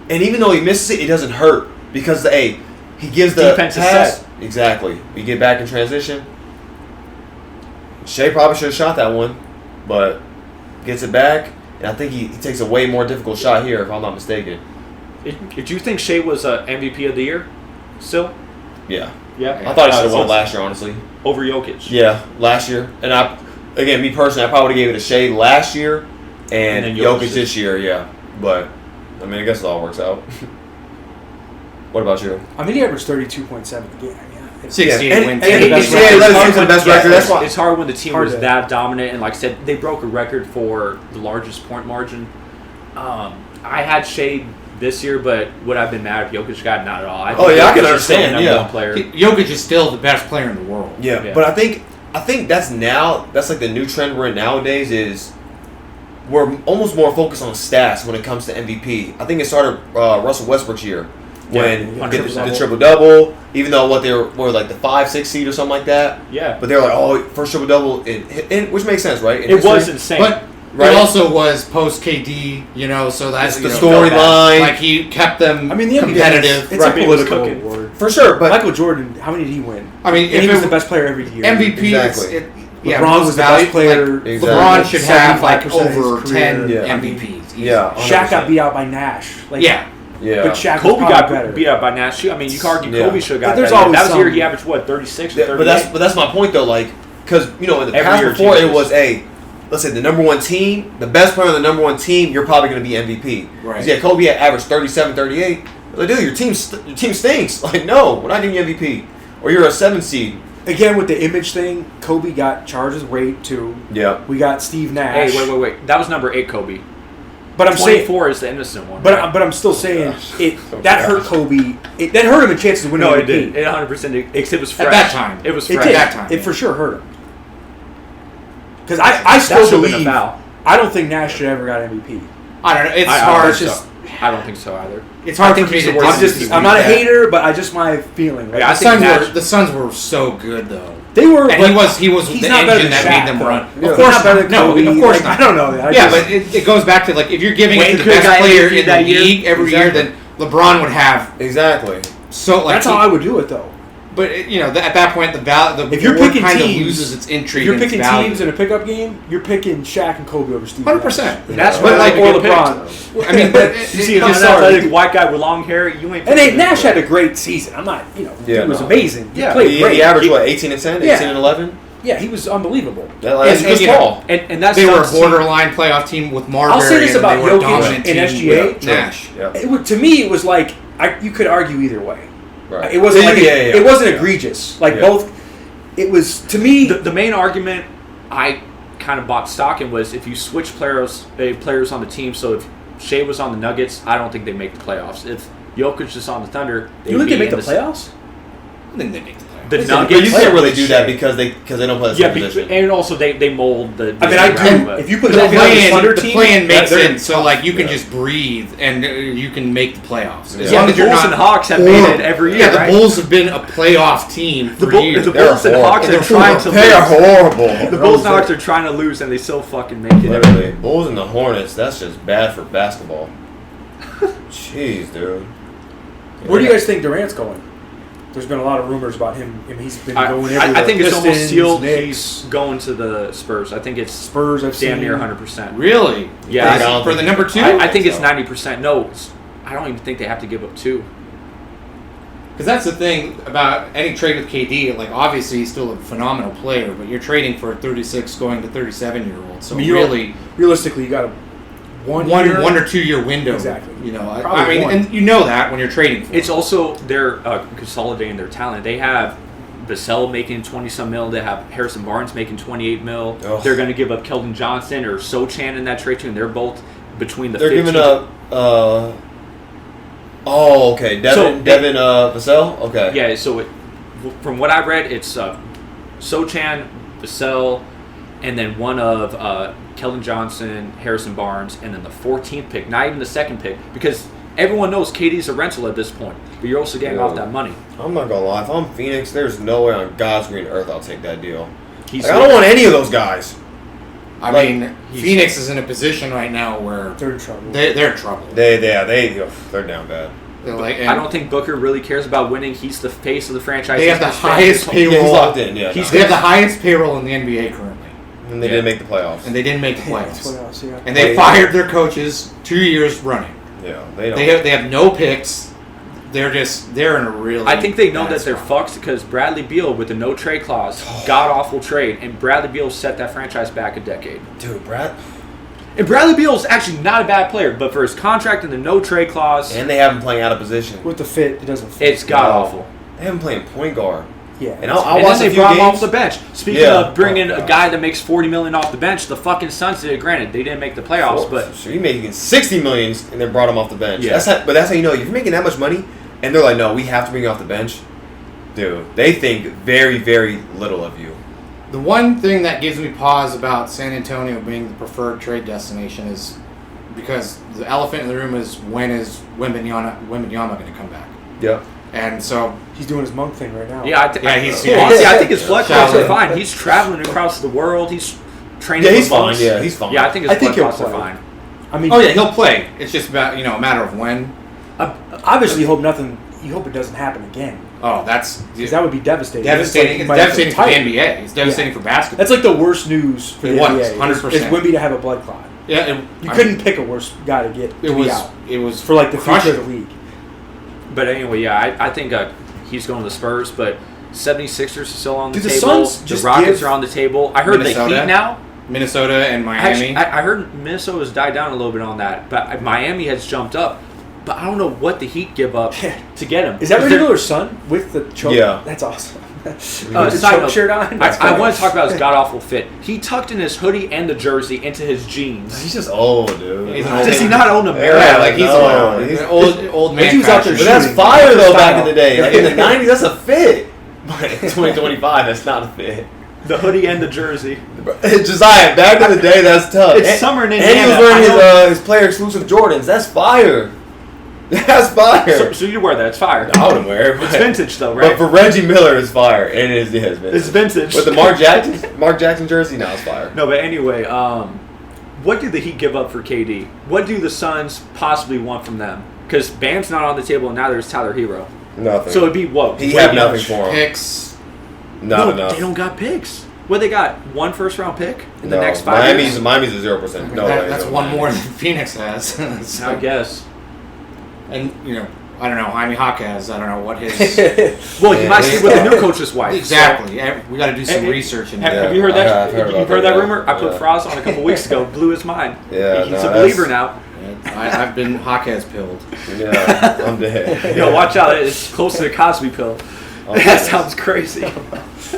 And even though he misses it, it doesn't hurt. Because he gives the Defense is pass. set. Exactly. We get back in transition. Shea probably should have shot that one, but gets it back, and I think he takes a way more difficult shot here, if I'm not mistaken. Did you think Shea was MVP of the year? Still? Yeah. Yeah. I thought he should have won last year, honestly. Over Jokic. Yeah, last year. And me personally, I probably gave it to Shea last year and then Jokic Jokic this year, yeah. But, I guess it all works out. What about you? I mean, he averaged 32.7 a game. Yeah. 68 and- wins. and- and- yeah, best let record. us get to the best record. That's why. It's hard when the team Hard was to- that dominant, and like I said, they broke a record for the largest point margin. I had Shea this year, but would I have been mad if Jokic got? Not at all. I Oh, yeah, I can Jokic is still the understand, number yeah. one player. Jokic is still the best player in the world. Yeah, Yeah. but I think that's like the new trend we're in nowadays is we're almost more focused on stats when it comes to MVP. I think it started Russell Westbrook's year when Yeah, he did the 100%. triple-double, even though they were like the 5-6 seed or something like that. Yeah, But they're like, oh, first triple-double, which makes sense, right? In it was history. insane. But Right. it also was post KD, so that's It's the storyline. Like he kept them I mean, the NBA competitive. It's Right, a he was political cooking. award. For sure, but Michael Jordan, how many did he win? I mean, And if he it was the best player every year. MVP, Exactly. LeBron was the best player. Like, Exactly. LeBron should have like 75% of his over career. 10 Yeah. MVPs. easy. yeah, Shaq 100%. got beat out by Nash. Like, Yeah. Yeah. But Shaq Kobe was got probably better. beat up by Nash too. I mean, you can argue Yeah. Kobe should have But got there's that. Year. always That was the year some- he averaged what 36 or Yeah, 38. but that's my point though. Like, because in the Every past year before it changes. was let's say the number one team, the best player on the number one team, you're probably going to be MVP. Right. 'Cause, yeah, Kobe had averaged 37, 38. Like, dude, your team stinks. Like, no, we're not giving you MVP. Or you're a 7 seed. Again, with the image thing, Kobe got charged with rape too. Yeah. We got Steve Nash. Hey, wait. That was number 8 Kobe. But I'm saying, 24 is the innocent one. but I'm still saying that hurt Kobe. That hurt him in chances of winning. no, MVP. it did. It 100%. It was fresh. At that time. It was It fresh. did. that time, It yeah. for sure hurt him. Because I That still should have been a believe foul. I don't think Nash should ever got MVP. I don't know. It's I hard. don't It's think just so. I don't think so either. it's hard I think for me he's to. the worst I'm MVP I'm not a that. hater, but I just my feeling. Right? Yeah, I The think Suns Nash- were the Suns were so good though. They were. And he was he's the not better engine than that Shaq, made them run. Of course not better than No, Kobe. of course Like, not. I don't know that. But it goes back to like if you're giving Wayne it to the could've got best player MVP in that the year. league every year, then LeBron would have. Exactly. So like that's how I would do it, though. But at that point, the if you're award picking kind teams, of loses its intrigue. If you're and its picking value. teams in a pickup game, you're picking Shaq and Kobe over Steve. 100%. That's But why like they or get LeBron. I mean, but You see an just athletic white guy with long hair, you ain't. And picking Nash him. had a great season. I'm not, Yeah, he was no. amazing. He Yeah. played He great. averaged, 18 and 10? 18 and 11? Yeah, he was unbelievable. That's And, Chris you know, Paul. And that's they were a Suns team. borderline playoff team with Marbury. I'll say this and about they were a Jokic dominant and team SGA. with Nash. Yeah. To me, it was like you could argue either way. Right. It wasn't it wasn't Yeah. egregious. Like Yeah. both. It was to me. The main argument I kind of bought stock in was if you switch players on the team. So if Shea was on the Nuggets, I don't think they make the playoffs. If Jokic is on the Thunder, you think they make the playoffs? I think they make the playoffs. The But Nuggets. you can't really do that because they don't play the Yeah, same position. and also they mold the. I mean, I round, do. but- If you put The Jokic on the Thunder plan, team, the plan makes they're sense, so like you can Yeah. just breathe and you can make the playoffs. As Yeah, long the as you're Bulls not and Hawks have made it horrible. every year. Yeah, the right? Bulls have been a playoff team for years. The They're Bulls and horrible. Hawks are They're trying to They are lose. horrible. The Bulls and Hawks are trying to lose, and they still fucking make it. Literally. Bulls and the Hornets, that's just bad for basketball. Jeez, dude. Where do you guys think Durant's going? There's been a lot of rumors about him. I mean, he's been going everywhere. I think it's almost Pistons, sealed. Knicks, He's going to the Spurs. I think it's Spurs. I've damn seen near 100%. Really? Yeah, For the number two? I think it's so. 90%. No, I don't even think they have to give up 2. Because that's the thing about any trade with KD. Like, obviously, he's still a phenomenal player, but you're trading for a 36 going to 37-year-old. So I mean, really, realistically, you got a one year. or 2 year window. Exactly. You know, I Probably mean, one. and you know that when you're trading for. It's him. also they're consolidating their talent. They have Vassell making 20-some mil. They have Harrison Barnes making 28 mil. Ugh. They're going to give up Kelvin Johnson or Sochan in that trade too, and they're both between the. They're 15 giving up. Okay. Devin Vassell? Okay. Yeah, so from what I read, it's Sochan, Vassell, and then one of Kelvin Johnson, Harrison Barnes, and then the 14th pick, not even the second pick, because everyone knows KD's a rental at this point, but you're also getting off that money. I'm not gonna lie. If I'm Phoenix, there's no way on God's green earth I'll take that deal. He's Like, I don't want any of those guys. I like, mean, Phoenix is in a position right now where They're in trouble. they're in trouble. They're down bad. They're like, I don't think Booker really cares about winning. He's the face of the franchise. They have He's the face. highest Yeah, payroll. he's locked in. Yeah. They have the highest payroll in the NBA currently, And they didn't make the playoffs. and they didn't make the Yeah, playoffs. playoffs, yeah. And they fired their coaches 2 years running. Yeah, they don't. They have no picks. They're in a really. I think they know bad that they're spot. fucked because Bradley Beal with the no trade clause, god awful trade, and Bradley Beal set that franchise back a decade. Dude, Brad. And Bradley Beal is actually not a bad player, but for his contract and the no trade clause, And they have him playing out of position. With the fit, it doesn't fit. it's god awful. They have him playing point guard. Yeah. And I'll And watch then a they few brought him off games. the bench. Speaking Yeah. of bringing Oh, a God. guy that makes $40 million off the bench, the fucking Suns did it. Granted, they didn't make the playoffs, but So you making $60 million and then brought him off the bench. Yeah. That's how you know if you're making that much money and they're like, no, we have to bring you off the bench. Dude, they think very, very little of you. The one thing that gives me pause about San Antonio being the preferred trade destination is because the elephant in the room is when is Wembanyama going to come back? Yeah. And so He's doing his monk thing right now. yeah, he's honestly, serious. I think his blood clots are Shaolin. fine. He's traveling across the world. He's training. Yeah, with he's fine. monks. Yeah, he's fine. Yeah, I think his I think blood he'll clots are play. fine. I mean, oh yeah, he'll play. It's just about a matter of when. obviously, you hope it doesn't happen again. Oh, that's Because that would be devastating. devastating. It's It's like, devastating for the title. NBA. It's devastating for basketball. That's like the worst news for the It was, NBA. 100%. Is Wemby to have a blood clot. yeah, You couldn't pick a worse guy to get to be out It was for like the future crushing. of the league. But anyway, yeah, I think he's going to the Spurs, but 76ers are still on the Do the table. Suns The just Rockets give are on the table. I heard Minnesota? the Heat now. Minnesota and Miami. Actually, I heard Minnesota's died down a little bit on that, but Miami has jumped up. But I don't know what the Heat give up to get him. Is that Reggie Miller's son with the choke? Yeah. That's awesome. Side With the choke note, shirt on? I want to talk about his god awful fit. He tucked in his hoodie and the jersey into his jeans. He's just old, dude. He's an old Does he man. not own America? Yeah, like he's No, an he's- old man. He was out there fashion. But that's shooting. fire though back Style. in the day. Like in the 90s, that's a fit. But in 2025, that's not a fit. The hoodie and the jersey. Jesiah, back in the day, that's tough. It's summer in And he Indiana, was I wearing his player exclusive Jordans. That's fire. That's fire. So you wear that? It's fire. I wouldn't wear it. It's vintage though, right? But for Reggie Miller, it's fire. And it is vintage. It's vintage. With the Mark Jackson jersey, now it's fire. No, but anyway, what did the Heat give up for KD? What do the Suns possibly want from them? Because Bam's not on the table, and now there's Tyler Hero. Nothing. So it'd be what? He had nothing for him. Picks. Not enough. They don't got picks. What they got? One first-round pick in the next 5 years? Miami's a 0%. No way. That's one more than Phoenix has. I guess. And, I don't know. Jaime Jaquez, I don't know what his... Well, you might see with the new coach's wife. Exactly. So. We got to do some research. Have you heard that? You've heard that rumor? Yeah. I put Faraz on a couple weeks ago. Blew his mind. Yeah, He's a believer now. I've been Jaquez pilled. Yeah, I'm dead. Yo, watch out. It's close to the Cosby pill. That sounds crazy.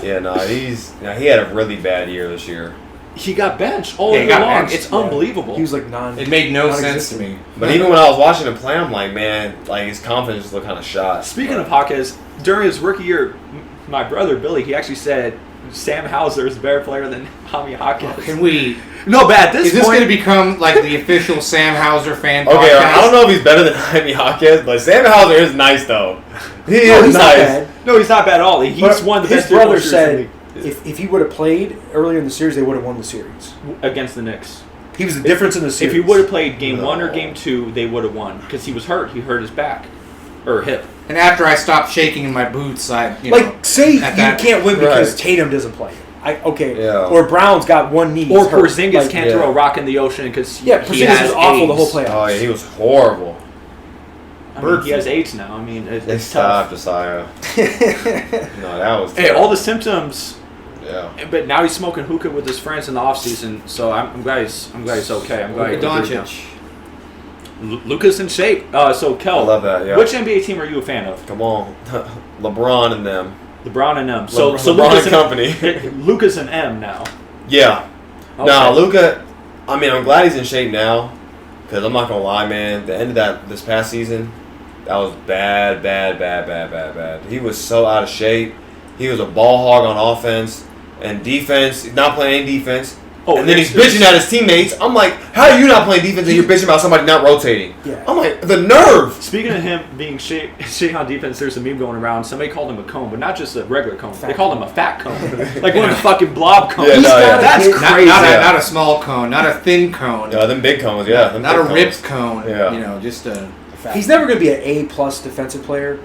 Yeah, he had a really bad year this year. He got benched all Yeah, year long. It's unbelievable. He was like It made no sense to me. But even when I was watching him play, I'm like, man, like his confidence just looked kind of shot. Speaking of Jaquez, during his rookie year, my brother Billy, he actually said Sam Hauser is a better player than Jaime Jaquez. Can we... No, but at Is this going to become like the official Sam Hauser fan podcast? Okay, I don't know if he's better than Jaime Jaquez, but Sam Hauser is nice though. He's not nice. bad. No, he's not bad at all. He's one of the his best. brother said if he would have played earlier in the series, they would have won the series against the Knicks. He was the difference in the series. If he would have played game 1 or game 2, they would have won because he was hurt. He hurt his back or hip. And after I stopped shaking in my boots, say you can't win because Tatum doesn't play. Or Brown's got one knee. Or Porzingis can't throw a rock in the ocean because Porzingis was awful the whole playoffs. Oh yeah, he was horrible. I mean, he has AIDS now. I mean, it's tough. tough. Jesiah. No, that was. Hey, all the symptoms. Yeah. But now he's smoking hookah with his friends in the off season, so I'm glad he's okay. I'm glad Doncic. Luka's in shape. So Kel, I love that. Yeah. Which NBA team are you a fan of? Come on, LeBron and them. LeBron and them. So LeBron and company. Luka's an M now. Yeah. Okay. No, Luka. I mean, I'm glad he's in shape now. Because I'm not gonna lie, man. The end of this past season, that was bad. He was so out of shape. He was a ball hog on offense and defense. He's not playing any defense. Oh, and then he's bitching at his teammates. I'm like, how are you not playing defense and you're bitching about somebody not rotating? Yeah. I'm like, the nerve. Speaking of him being shit on defense, there's a meme going around. Somebody called him a cone, but not just a regular cone. They called him a fat cone, like one of the fucking blob cones. Yeah, That's crazy. Not a small cone, not a thin cone. Yeah, them big cones. Yeah, them not a big ripped cones. cone. Yeah. Just a. He's never going to be an A+ defensive player,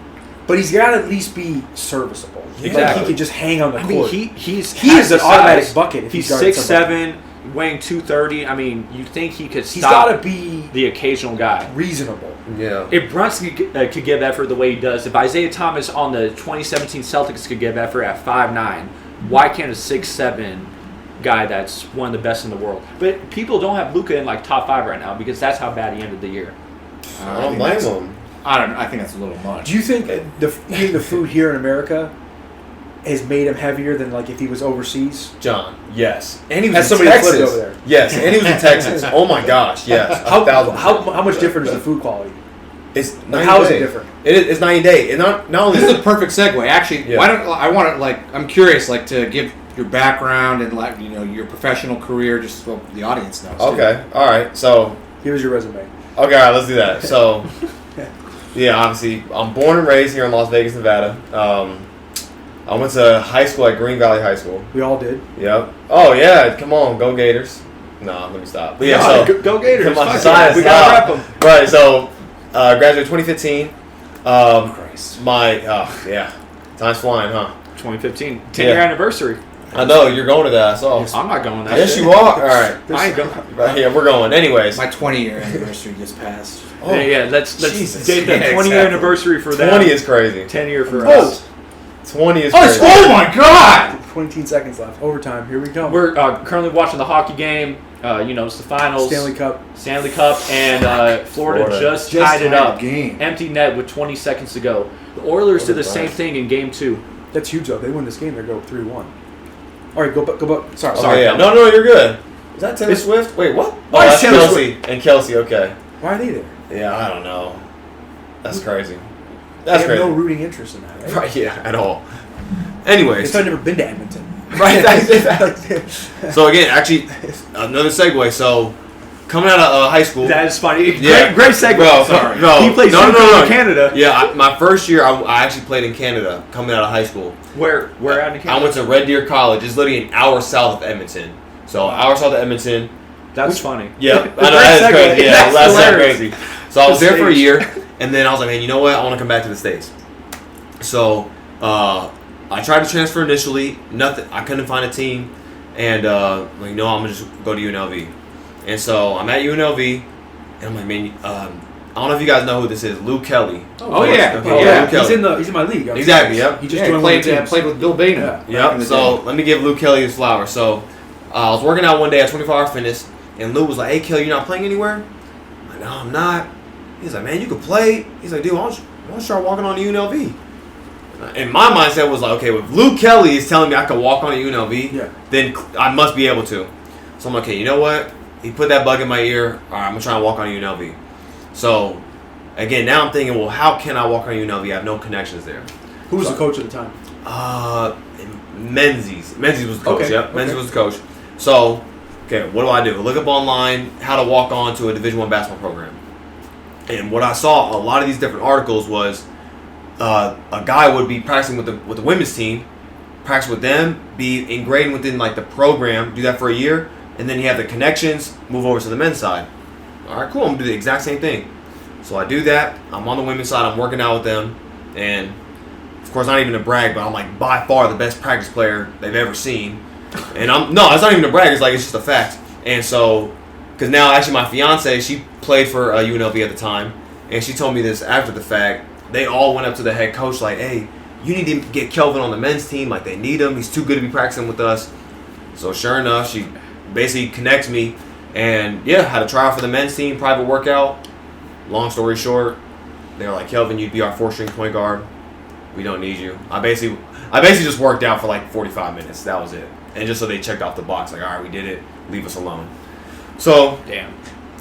but he's got to at least be serviceable. Exactly. Like he can just hang on the court. He is an automatic bucket. If he's guarded 6'7", weighing 230. I mean, you think he could stop? He's got to be the occasional guy. Reasonable. Yeah. If Brunson could give effort the way he does, if Isaiah Thomas on the 2017 Celtics could give effort at 5'9", why can't a 6'7" guy that's one of the best in the world? But people don't have Luka in like top 5 right now because that's how bad he ended the year. I don't blame him. I think that's a little much. Do you think eating the food here in America has made him heavier than like if he was overseas? John, yes. And he was As in somebody that Texas. flipped over there. Yes, and he was in Texas. Oh my gosh, yes. How much different is the food quality? It's how is it different? It's night and day. And not only This is a perfect segue. Actually, Yeah. why don't I want to I'm curious to give your background and your professional career just so the audience knows. Okay, all right. So Give us your resume. okay, all right, let's do that. So yeah, obviously, I'm born and raised here in Las Vegas, Nevada. I went to high school at Green Valley High School. We all did. Yep. Oh yeah, come on, go Gators. No, let me stop. But yeah, so go Gators. come on, Fuck stop, it. We gotta stop. rep them. Right. So graduated 2015. Christ. Time's flying, huh? 2015, 10-year anniversary. I know you're going to that. I saw. I'm not going that. Yes, shit. you are. All right. I ain't going. Right here, we're going. Anyways, My 20-year anniversary just passed. Oh, Yeah, let's Jesus. date that Yeah, 20-year exactly. anniversary for them. 20 is crazy. 10-year for Oh. us. 20 is crazy. my God! 22 seconds left. Overtime. Here we go. We're currently watching the hockey game. It's the finals. Stanley Cup. And Florida just tied it up. Game. Empty net with 20 seconds to go. The Oilers What did a the same blast. thing in Game 2. That's huge though. They win this game. They go 3-1. All right, go back. Sorry. Oh, yeah. No, you're good. Is that Taylor Swift? Wait, what? Why is that's Taylor Kelsey. And Kelsey, okay. Why are they there? Yeah, I don't know. That's crazy. They That's have crazy. no rooting interest in that. Right? Right, yeah, at all. Anyways. I've never been to Edmonton. Right. So again, actually, another segue. So coming out of high school. That is funny. Yeah. Great segue. Bro, Sorry. no, He plays no, in Canada. Yeah, my first year, I actually played in Canada coming out of high school. Where out in Canada? I went to Red Deer College. It's literally an hour south of Edmonton. So, hour south of Edmonton. That's funny. Yeah, I know, Great that is segue. crazy. Yeah, That's that's hilarious. crazy. So, I was there for a year, and then I was like, man, you know what? I want to come back to the States. So, I tried to transfer initially. Nothing. I couldn't find a team. And, I'm going to just go to UNLV. And so, I'm at UNLV, and I'm like, man, I don't know if you guys know who this is. Luke Kelly. Oh, yeah. Okay, Yeah. Luke Kelly. He's in my league. Exactly, yep. He just He joined played with Bill Bain. Yep. So let me give Luke Kelly his flowers. So I was working out one day at 24 Hour Fitness, and Luke was like, "Hey, Kelly, you're not playing anywhere?" I'm like, "No, I'm not." He's like, "Man, you could play." He's like, "Dude, why don't you start walking on to UNLV?" And my mindset was like, "Okay, if Luke Kelly is telling me I can walk on to UNLV, then I must be able to." So I'm like, "Okay, you know what?" He put that bug in my ear. All right, I'm gonna try and walk on to UNLV. So again, now I'm thinking, well, how can I walk on UNLV? I have no connections there. Who was the coach at the time? Menzies. Menzies was the coach. Okay, Yep, okay. Menzies was the coach. So, okay, what do? Look up online how to walk on to a Division I basketball program. And what I saw, a lot of these different articles was a guy would be practicing with the women's team, practice with them, be ingrained within like the program, do that for a year, and then you have the connections, move over to the men's side. All right, cool. I'm gonna do the exact same thing. So I do that. I'm on the women's side. I'm working out with them, and of course, not even to brag, but I'm like by far the best practice player they've ever seen. And it's not even a brag. It's like it's just a fact. And so, because now actually my fiance, she played for UNLV at the time, and she told me this after the fact. They all went up to the head coach like, "Hey, you need to get Kelvin on the men's team. Like they need him. He's too good to be practicing with us." So sure enough, she basically connects me, and yeah, had a trial for the men's team, private workout. Long story short, they were like, "Kelvin, you'd be our 4th-string point guard. We don't need you." I basically just worked out for like 45 minutes. That was it. And just so they checked off the box, like, all right, we did it. Leave us alone. So, Damn.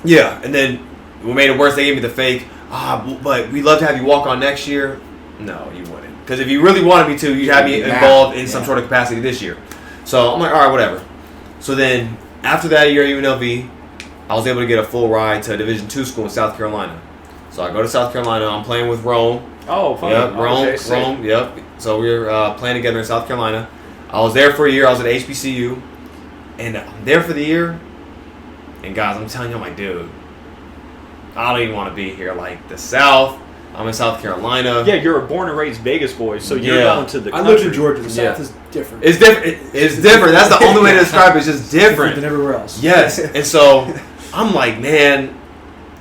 yeah. And then what made it worse, they gave me the fake, but we'd love to have you walk on next year. No, you wouldn't. Because if you really wanted me to, you'd have me involved in some sort of capacity this year. So I'm like, all right, whatever. So then after that year at UNLV, I was able to get a full ride to a Division II school in South Carolina. So I go to South Carolina. I'm playing with Rome. Oh, fun. Yep, Okay, Rome. Yep. So we were playing together in South Carolina. I was there for a year. I was at HBCU, and I'm there for the year. And guys, I'm telling you, I'm like, dude, I don't even want to be here. Like the South, I'm in South Carolina. Yeah, you're a born and raised Vegas boy, so you're going to the I country. lived in Georgia. The South is different. It's different. It's different. That's the only way to describe it. It's just different than everywhere else. Yes. And so I'm like, man,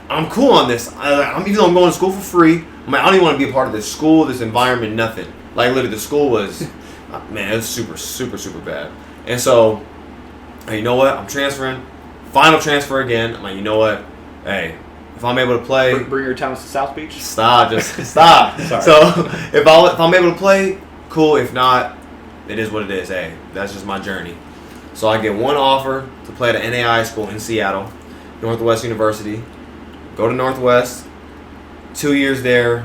I'm cool on this. Even though I'm going to school for free, I'm like, I don't even want to be a part of this school, this environment, nothing. Like literally, the school was, man, it was super, super, super bad. And so, hey, you know what? I'm transferring. Final transfer again. I'm like, you know what? Hey, if I'm able to play, Bring your talents to South Beach. stop. Sorry. So if I'm able to play, cool. If not, it is what it is. Hey, that's just my journey. So I get one offer to play at an NAI school in Seattle, Northwest University. Go to Northwest. 2 years there.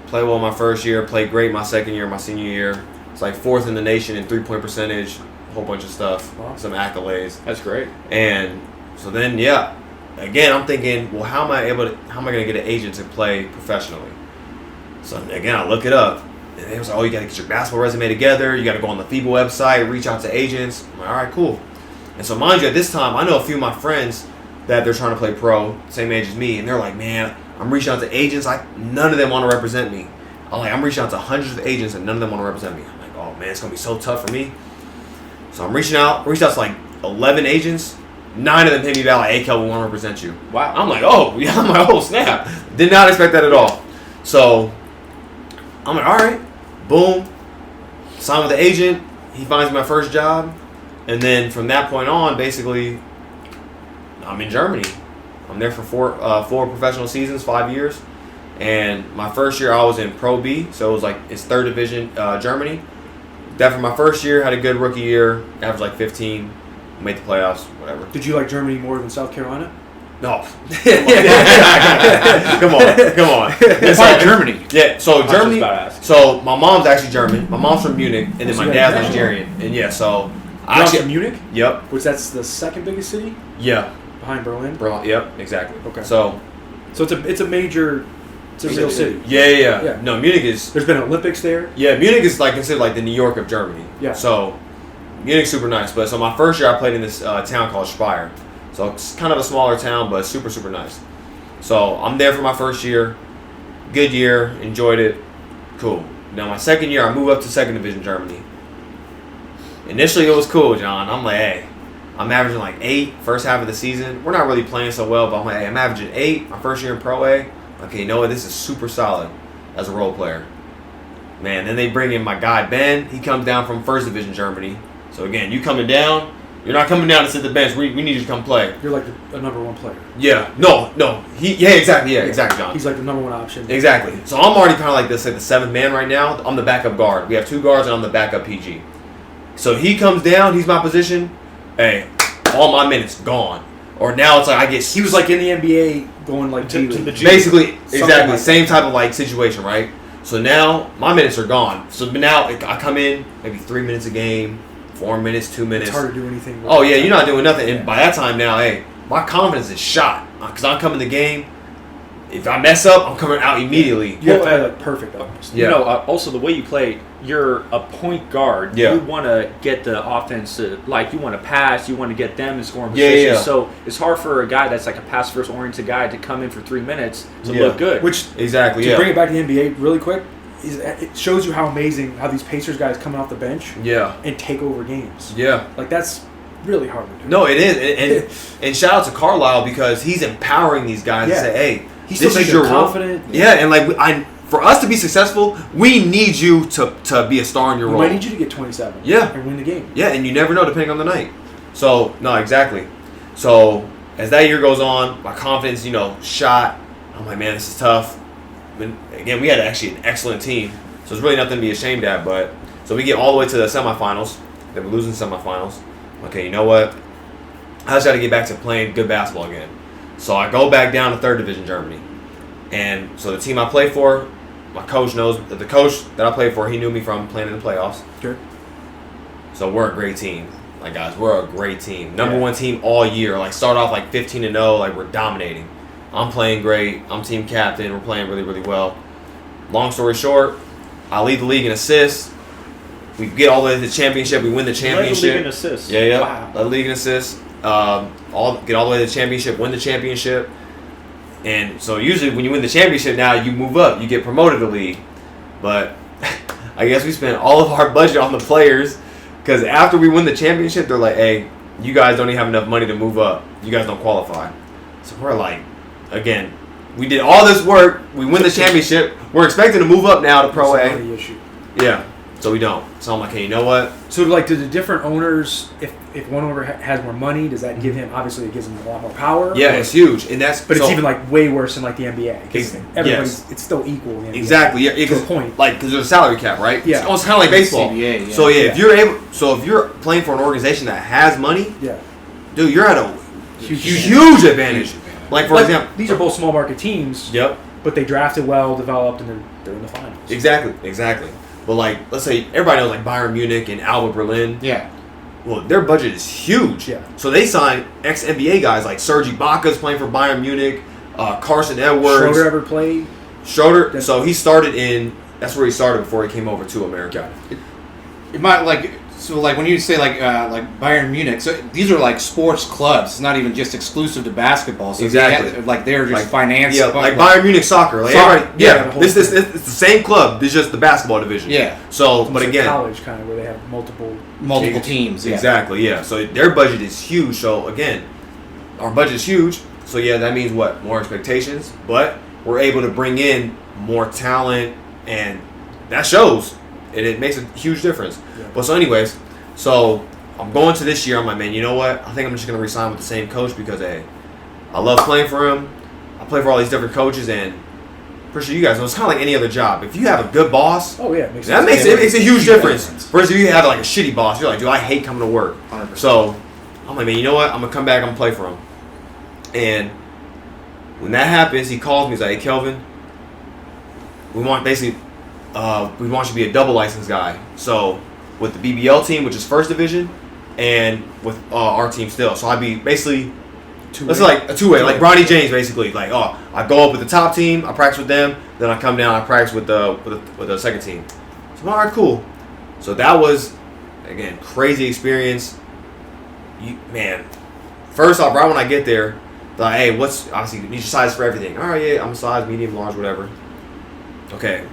Play well my first year. Play great my second year, my senior year. It's like 4th in the nation in 3-point percentage. A whole bunch of stuff. Wow. Some accolades. That's great. And so then, yeah. Again, I'm thinking, well, how am I going to get an agent to play professionally? So again, I look it up. And it was like, oh, you got to get your basketball resume together. You got to go on the FIBA website, reach out to agents. I'm like, all right, cool. And so mind you, at this time, I know a few of my friends that they're trying to play pro, same age as me. And they're like, man, I'm reaching out to agents. None of them want to represent me. I'm reaching out to hundreds of agents and none of them want to represent me. I'm like, oh, man, it's going to be so tough for me. So I'm reached out to like 11 agents. 9 of them hit me back like, hey, Kelvin, we want to represent you. Wow. I'm like, oh, yeah, I'm like, oh, snap. Did not expect that at all. So I'm like, all right, boom. Sign with the agent. He finds me my first job. And then from that point on, basically, I'm in Germany. I'm there for four professional seasons, 5 years. And my first year, I was in Pro B. So it was like, it's 3rd division Germany. That for my first year, had a good rookie year. Averaged like 15. Made the playoffs, whatever. Did you like Germany more than South Carolina? No. Come on. It's like Germany. Yeah, so I was just Germany. about to ask. So my mom's actually German. My mom's from Munich, and then So my you dad's got Nigerian. And yeah, so You're from Munich? Yep. Which that's the second biggest city? Yeah. behind Berlin. Yep, exactly. Okay. So it's a major, it's a real city. Yeah. No, Munich is. There's been Olympics there. Yeah, Munich is like considered like the New York of Germany. Yeah. So Munich's super nice. But so my first year I played in this town called Speyer. So it's kind of a smaller town, but super, super nice. So I'm there for my first year. Good year. Enjoyed it. Cool. Now my second year I moved up to second division Germany. Initially it was cool, John. I'm like, hey, I'm averaging like 8 first half of the season. We're not really playing so well, but I'm like, hey, I'm averaging 8 my first year in Pro A. Okay, you know what? This is super solid as a role player. Man, then they bring in my guy Ben. He comes down from first division Germany. So again, you coming down, you're not coming down to sit the bench. We need you to come play. You're like a number one player. Yeah. No. Exactly, John. He's like the number one option. Exactly. So I'm already kind of like this, like the 7th man right now. I'm the backup guard. We have 2 guards and I'm the backup PG. So he comes down, he's my position. Hey, all my minutes gone. Or now it's like I get. He was like in the NBA going like to the G. Basically, exactly. Like Same type of like situation, right? So now my minutes are gone. So now I come in maybe 3 minutes a game, 4 minutes, 2 minutes. It's hard to do anything. Oh yeah, you're not doing nothing. And by that time now, hey, my confidence is shot because I'm coming to the game. If I mess up, I'm coming out immediately. You have to play like perfect almost. You know, also the way you play, you're a point guard. Yeah. You want to get the offense to, like, you want to pass, you want to get them in scoring Yeah, positions. yeah. So it's hard for a guy that's like a pass-first oriented guy to come in for 3 minutes to look good. Which, exactly, to bring it back to the NBA really quick, it shows you how amazing how these Pacers guys come off the bench and take over games. Yeah. Like, that's really hard to do. No, it is. And shout out to Carlisle because he's empowering these guys to say, hey, he's this still is your confident. role. Yeah, and like for us to be successful, we need you to be a star in your We role. might need you to get 27. Yeah. And win the game. Yeah, and you never know depending on the night. So, no, exactly. So, as that year goes on, my confidence, shot. I'm like, man, this is tough. But again, we had actually an excellent team. So, it's really nothing to be ashamed at. But so we get all the way to the semifinals. Then we're losing semifinals. Okay, you know what? I just got to get back to playing good basketball again. So, I go back down to third division Germany. And so the team I play for, my coach knows that the coach that I played for, he knew me from playing in the playoffs. Sure. So we're a great team. Like, guys, we're a great team. Number one team all year. Like, start off like 15-0. Like, we're dominating. I'm playing great. I'm team captain. We're playing really, really well. Long story short, I lead the league in assists. We get all the way to the championship. We win the championship. League in assists. Yeah. Wow. Led the league in assists. Get all the way to the championship. Win the championship. And so usually when you win the championship now, you move up. You get promoted to league. But I guess we spent all of our budget on the players because after we win the championship, they're like, hey, you guys don't even have enough money to move up. You guys don't qualify. So we're like, again, we did all this work. We win the championship. We're expecting to move up now to Pro A. Issue. Yeah. So we don't. So I'm like, hey, you know what? So, like, do the different owners, if one owner has more money, does that give him, obviously, it gives him a lot more power? Yeah, it's huge. And that's But it's even, like, way worse than, like, the NBA. Because Yes. it's still equal in the NBA. Exactly. Yeah. To a point. Like, because there's a salary cap, right? Yeah. It's kind of like baseball. CBA, yeah. So if you're playing for an organization that has money, Yeah. dude, you're at a Huge huge advantage. Like, for example, these are both small market teams. Yep. But they drafted well, developed, and they're in the finals. Exactly. But like, let's say everybody knows like Bayern Munich and Alba Berlin. Yeah. Well, their budget is huge. Yeah. So they sign ex-NBA guys like Serge Ibaka's playing for Bayern Munich, Carson Edwards. Schroeder ever played? Schroeder. So he started that's where he started before he came over to America. It might like when you say like Bayern Munich, so these are like sports clubs. It's not even just exclusive to basketball. So Exactly. they're just finance. Yeah, like Bayern Munich soccer. Like everybody, yeah, the whole it's the same club. It's just the basketball division. Yeah. So, It's but like again, college kind of where they have multiple teams. Yeah. exactly. Yeah. So their budget is huge. So again, our budget is huge. So yeah, that means what? More expectations. But we're able to bring in more talent, and that shows. And it makes a huge difference. Yeah. But so anyways, so I'm going to this year. I'm like, man, you know what? I think I'm just going to resign with the same coach because, hey, I love playing for him. I play for all these different coaches, and pretty sure you guys know it's kind of like any other job. If you have a good boss, Oh yeah, it makes that sense. makes a huge difference. Versus if you have like a shitty boss, you're like, dude, I hate coming to work. 100%. So I'm like, man, you know what? I'm going to come back. I'm going to play for him. And when that happens, he calls me. He's like, hey, Kelvin, we want you to be a double license guy. So with the BBL team, which is first division, and with our team still. So I'd be basically That's like a two-way, like Bronny James, basically. Like, oh, I go up with the top team, I practice with them, then I come down, I practice with the second team. So, all right, cool. So that was, again, crazy experience. Man, first off, right when I get there, they're like, hey, what's obviously you need your size for everything. All right, yeah, I'm a size, medium, large, whatever. Okay,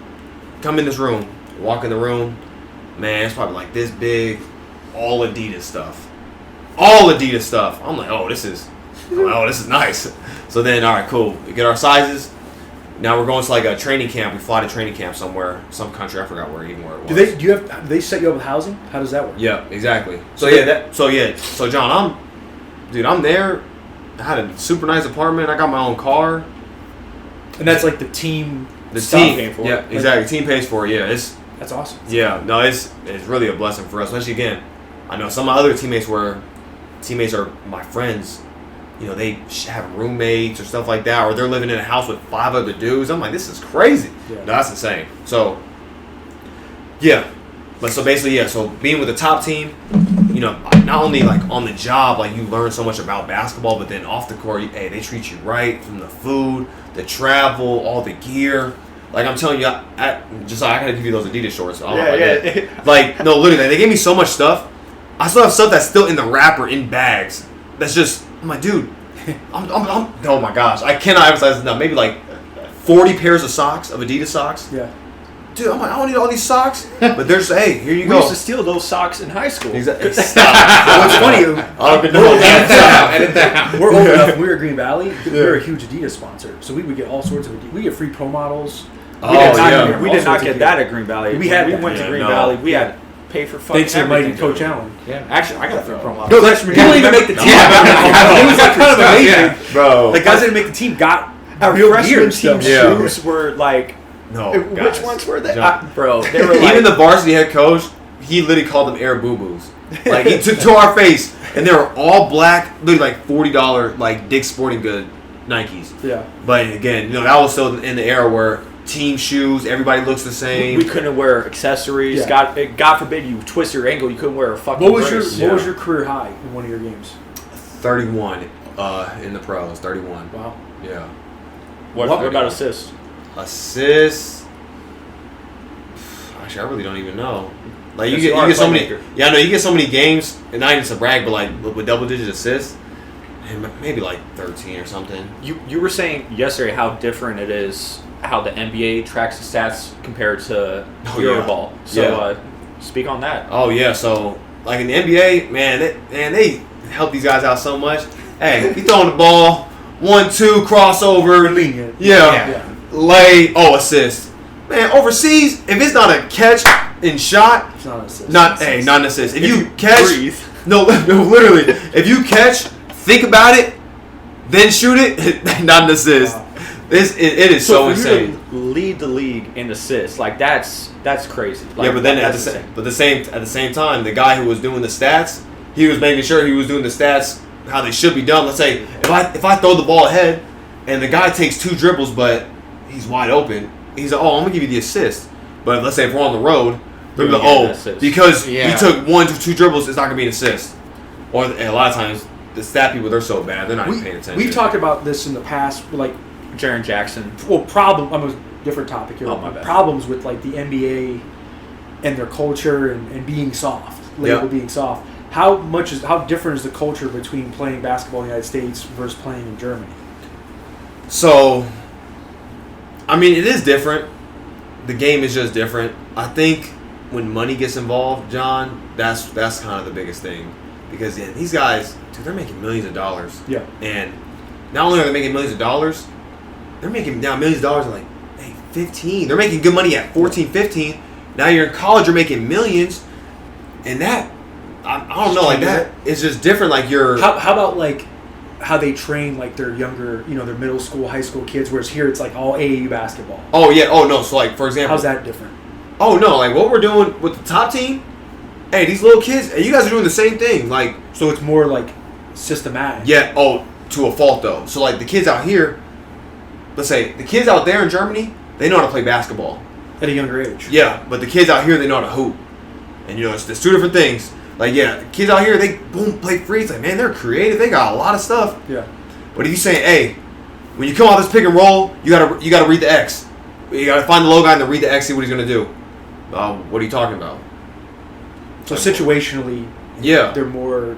come in this room, walk in the room. Man, it's probably like this big, all Adidas stuff. I'm like, oh, this is nice. So then, all right, cool. We get our sizes. Now we're going to like a training camp. We fly to training camp somewhere, some country. I forgot where it was. Do they set you up with housing? How does that work? Yeah, exactly. So John, I'm there. I had a super nice apartment. I got my own car. And that's like the team. The team paying for yeah, it. exactly. Team pays for it. Yeah, that's awesome. Yeah, no, it's really a blessing for us. Especially again, I know some of my other teammates are my friends. You know, they have roommates or stuff like that, or they're living in a house with 5 other dudes. I'm like, this is crazy. Yeah. No, that's insane. So, yeah. But so basically, yeah, so being with the top team, you know, not only like on the job, like you learn so much about basketball, but then off the court, hey, they treat you right, from the food, the travel, all the gear. Like I'm telling you, I gotta give you those Adidas shorts. Like, no, literally, they gave me so much stuff. I still have stuff that's still in the wrapper in bags. That's just, I'm like, dude, I'm oh my gosh, I cannot emphasize this enough. Maybe like 40 pairs of socks, of Adidas socks. Yeah. Dude, I'm like, I don't need all these socks. But there's, hey, here you We go. used to steal those socks in high school. Exactly. Stop. What's funny, Edit that out. we're old enough. When we were at Green Valley, we were a huge Adidas sponsor, so we would get all sorts of Adidas. We get free pro models. We did not get that at Green Valley. We went to Green Valley. We had to pay for fucking Thanks to mighty everything. Coach Allen. Yeah, actually, I got a free promo. No, he didn't even make the team. It was like kind of amazing. Bro. The guys that didn't make the team got Our real freshman gear team stuff. shoes were like, No, which guys. ones were they? John. Bro, they were like, Even the varsity head coach, he literally called them Air Boo Boos. Like, he took to our face, and they were all black, literally like $40, like Dick's Sporting Good Nikes. Yeah. But again, you know, that was still in the era where team shoes, everybody looks the same. we couldn't wear accessories. Yeah. God forbid you twist your ankle, you couldn't wear a fucking What was brace. your career high in one of your games? 31 in the pros, 31. Wow. Yeah. What about assists? Assists. Actually, I really don't even know. Like you Yes, you get are a so many. playmaker. Yeah, I know you get so many games, and not even to brag, but like with double-digit assists, and maybe like 13 or something. You were saying yesterday how different it is how the NBA tracks the stats compared to Euroball. So speak on that. Oh yeah, so like in the NBA, man, they help these guys out so much. Hey, you throwing the ball, 1-2 crossover, Lenient. yeah. Lay, assist. Man, overseas, if it's not a catch and shot, It's not an assist. not an assist. If you catch, breathe. no, literally, if you catch, think about it, then shoot it, not an assist. Wow. It is so for insane. you to lead the league in assists, like that's crazy. Like, Yeah, but then at that's the same time, the guy who was doing the stats, he was making sure he was doing the stats how they should be done. Let's say if I throw the ball ahead and the guy takes 2 dribbles, but he's wide open, he's like, I'm gonna give you the assist. But let's say if we're on the road, they're You're like, gonna get an assist. because Yeah. he took 1 to 2 dribbles, it's not gonna be an assist. Or and a lot of times the stat people, they're so bad, they're not even paying attention. We've talked about this in the past, like, Jaren Jackson. I'm a different topic here. Oh, my bad. Problems with like the NBA and their culture and being soft, being soft. How different is the culture between playing basketball in the United States versus playing in Germany? So, I mean, it is different. The game is just different. I think when money gets involved, John, that's kind of the biggest thing. Because these guys, dude, they're making millions of dollars. Yeah. And not only are they making millions of dollars, they're making now millions of dollars at like 15. They're making good money at 14, 15. Now you're in college, you're making millions. And that, I don't know, like that, it's just different. Like you're... How about like how they train like their younger, their middle school, high school kids, whereas here it's like all AAU basketball. Oh, yeah. Oh, no. So, like, for example... How's that different? Oh, no. Like, what we're doing with the top team, hey, these little kids, hey, you guys are doing the same thing. Like... So it's more like systematic. Yeah. Oh, to a fault, though. So, like, the kids out here... Let's say, the kids out there in Germany, they know how to play basketball. At a younger age. Yeah. But the kids out here, they know how to hoop. And, it's 2 different things. Like, yeah, the kids out here, they, boom, play free. It's like, man, they're creative. They got a lot of stuff. Yeah. But if you say, hey, when you come off this pick and roll, you gotta read the X. You gotta find the low guy and then read the X, see what he's gonna do. What are you talking about? So situationally, they're more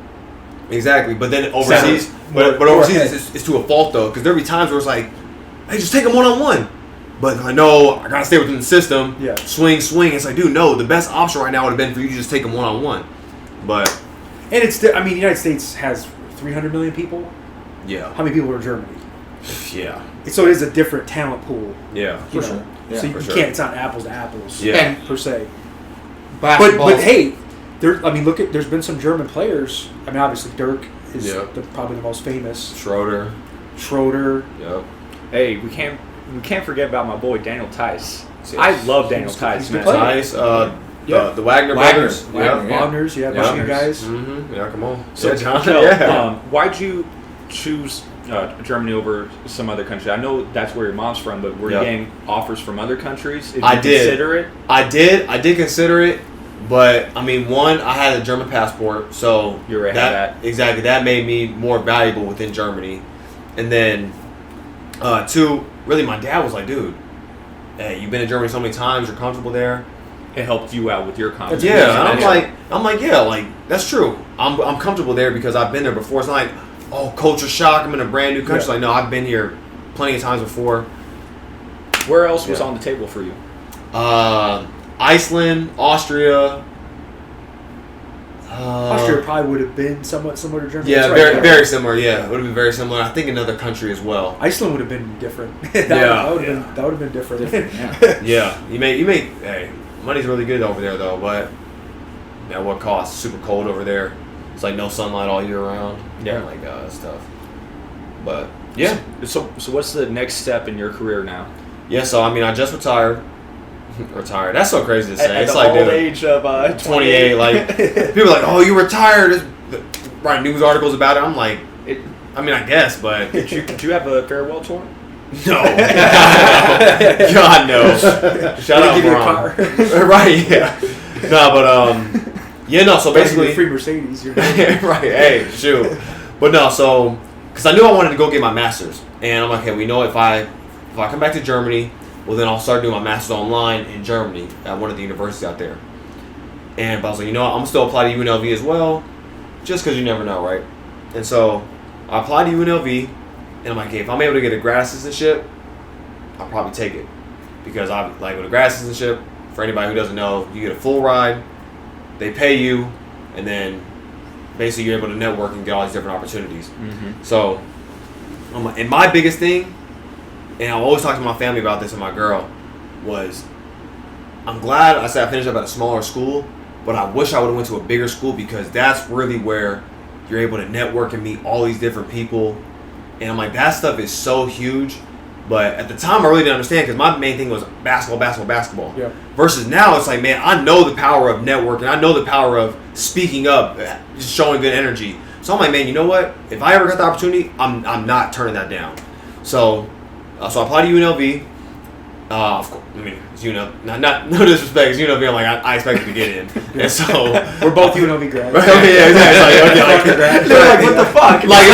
exactly. But then overseas, but overseas it's to a fault though, because there'll be times where it's like, hey, just take him 1-on-1. But I know I gotta stay within the system. Yeah. Swing. It's like, dude, no. The best option right now would have been for you to just take him 1-on-1. But the United States has 300 million people. Yeah. How many people are in Germany? Yeah. So it is a different talent pool. Yeah. For sure. Yeah, so you can't. It's not apples to apples. Yeah. Per se. Basketball. But hey, there's been some German players. I mean, obviously Dirk is probably the most famous. Schroeder. Yep. Hey, we can't forget about my boy Daniel Tice. I love Daniel Tice, man. Tice. The Wagner brothers. Wagner's, Michigan guys. Mm-hmm. Yeah, come on. So, John, why'd you choose Germany over some other country? I know that's where your mom's from, but were you getting offers from other countries? Did you consider it? I did consider it, but I mean, one, I had a German passport, so you already had that. Exactly, that made me more valuable within Germany, and then two, really, my dad was like, dude, hey, you've been to Germany so many times, you're comfortable there. It helped you out with your confidence. Yeah, and I'm like, yeah, like that's true. I'm comfortable there because I've been there before. It's not like, oh, culture shock. I'm in a brand new country. Like, no, I've been here plenty of times before. Where else was on the table for you? Iceland, Austria. Austria probably would have been somewhat similar to Germany. Yeah, very similar. Yeah, it would have been very similar. I think another country as well. Iceland would have been different. That would have been different. Yeah, you may. Hey, money's really good over there though, but at what cost? Super cold over there. It's like no sunlight all year round. Yeah, like that's tough. But yeah. So what's the next step in your career now? Yeah, so I mean, I just retired. That's so crazy to say. At it's the like, old age of 28. Like people are like, oh, you retired. Write news articles about it. I'm like, I mean, I guess, but did you have a farewell tour? No. God no. Shout out Ron. Right? Yeah. No, but yeah, no. So basically, free Mercedes. Right? Hey, shoot. But no, so because I knew I wanted to go get my master's, and I'm like, hey, we know if I come back to Germany, well, then I'll start doing my master's online in Germany at one of the universities out there. But I was like, you know what, I'm still apply to UNLV as well, just because you never know, right? And so I applied to UNLV, and I'm like, hey, if I'm able to get a grad citizenship, I'll probably take it. Because like with a grad citizenship, for anybody who doesn't know, you get a full ride, they pay you, and then basically you're able to network and get all these different opportunities. Mm-hmm. So, and my biggest thing, and I always talk to my family about this and my girl, was I'm glad I said I finished up at a smaller school, but I wish I would have went to a bigger school because that's really where you're able to network and meet all these different people. And I'm like, that stuff is so huge. But at the time, I really didn't understand because my main thing was basketball. Yeah. Versus now, it's like, man, I know the power of networking. I know the power of speaking up, just showing good energy. So I'm like, man, you know what? If I ever got the opportunity, I'm not turning that down. So I applied to UNLV. Of course, I mean, it's UNLV. Not no disrespect. It's UNLV. I'm like, I expected to get in. And so we're both UNLV grads. Right? Yeah, exactly. They're like, what the fuck? Like,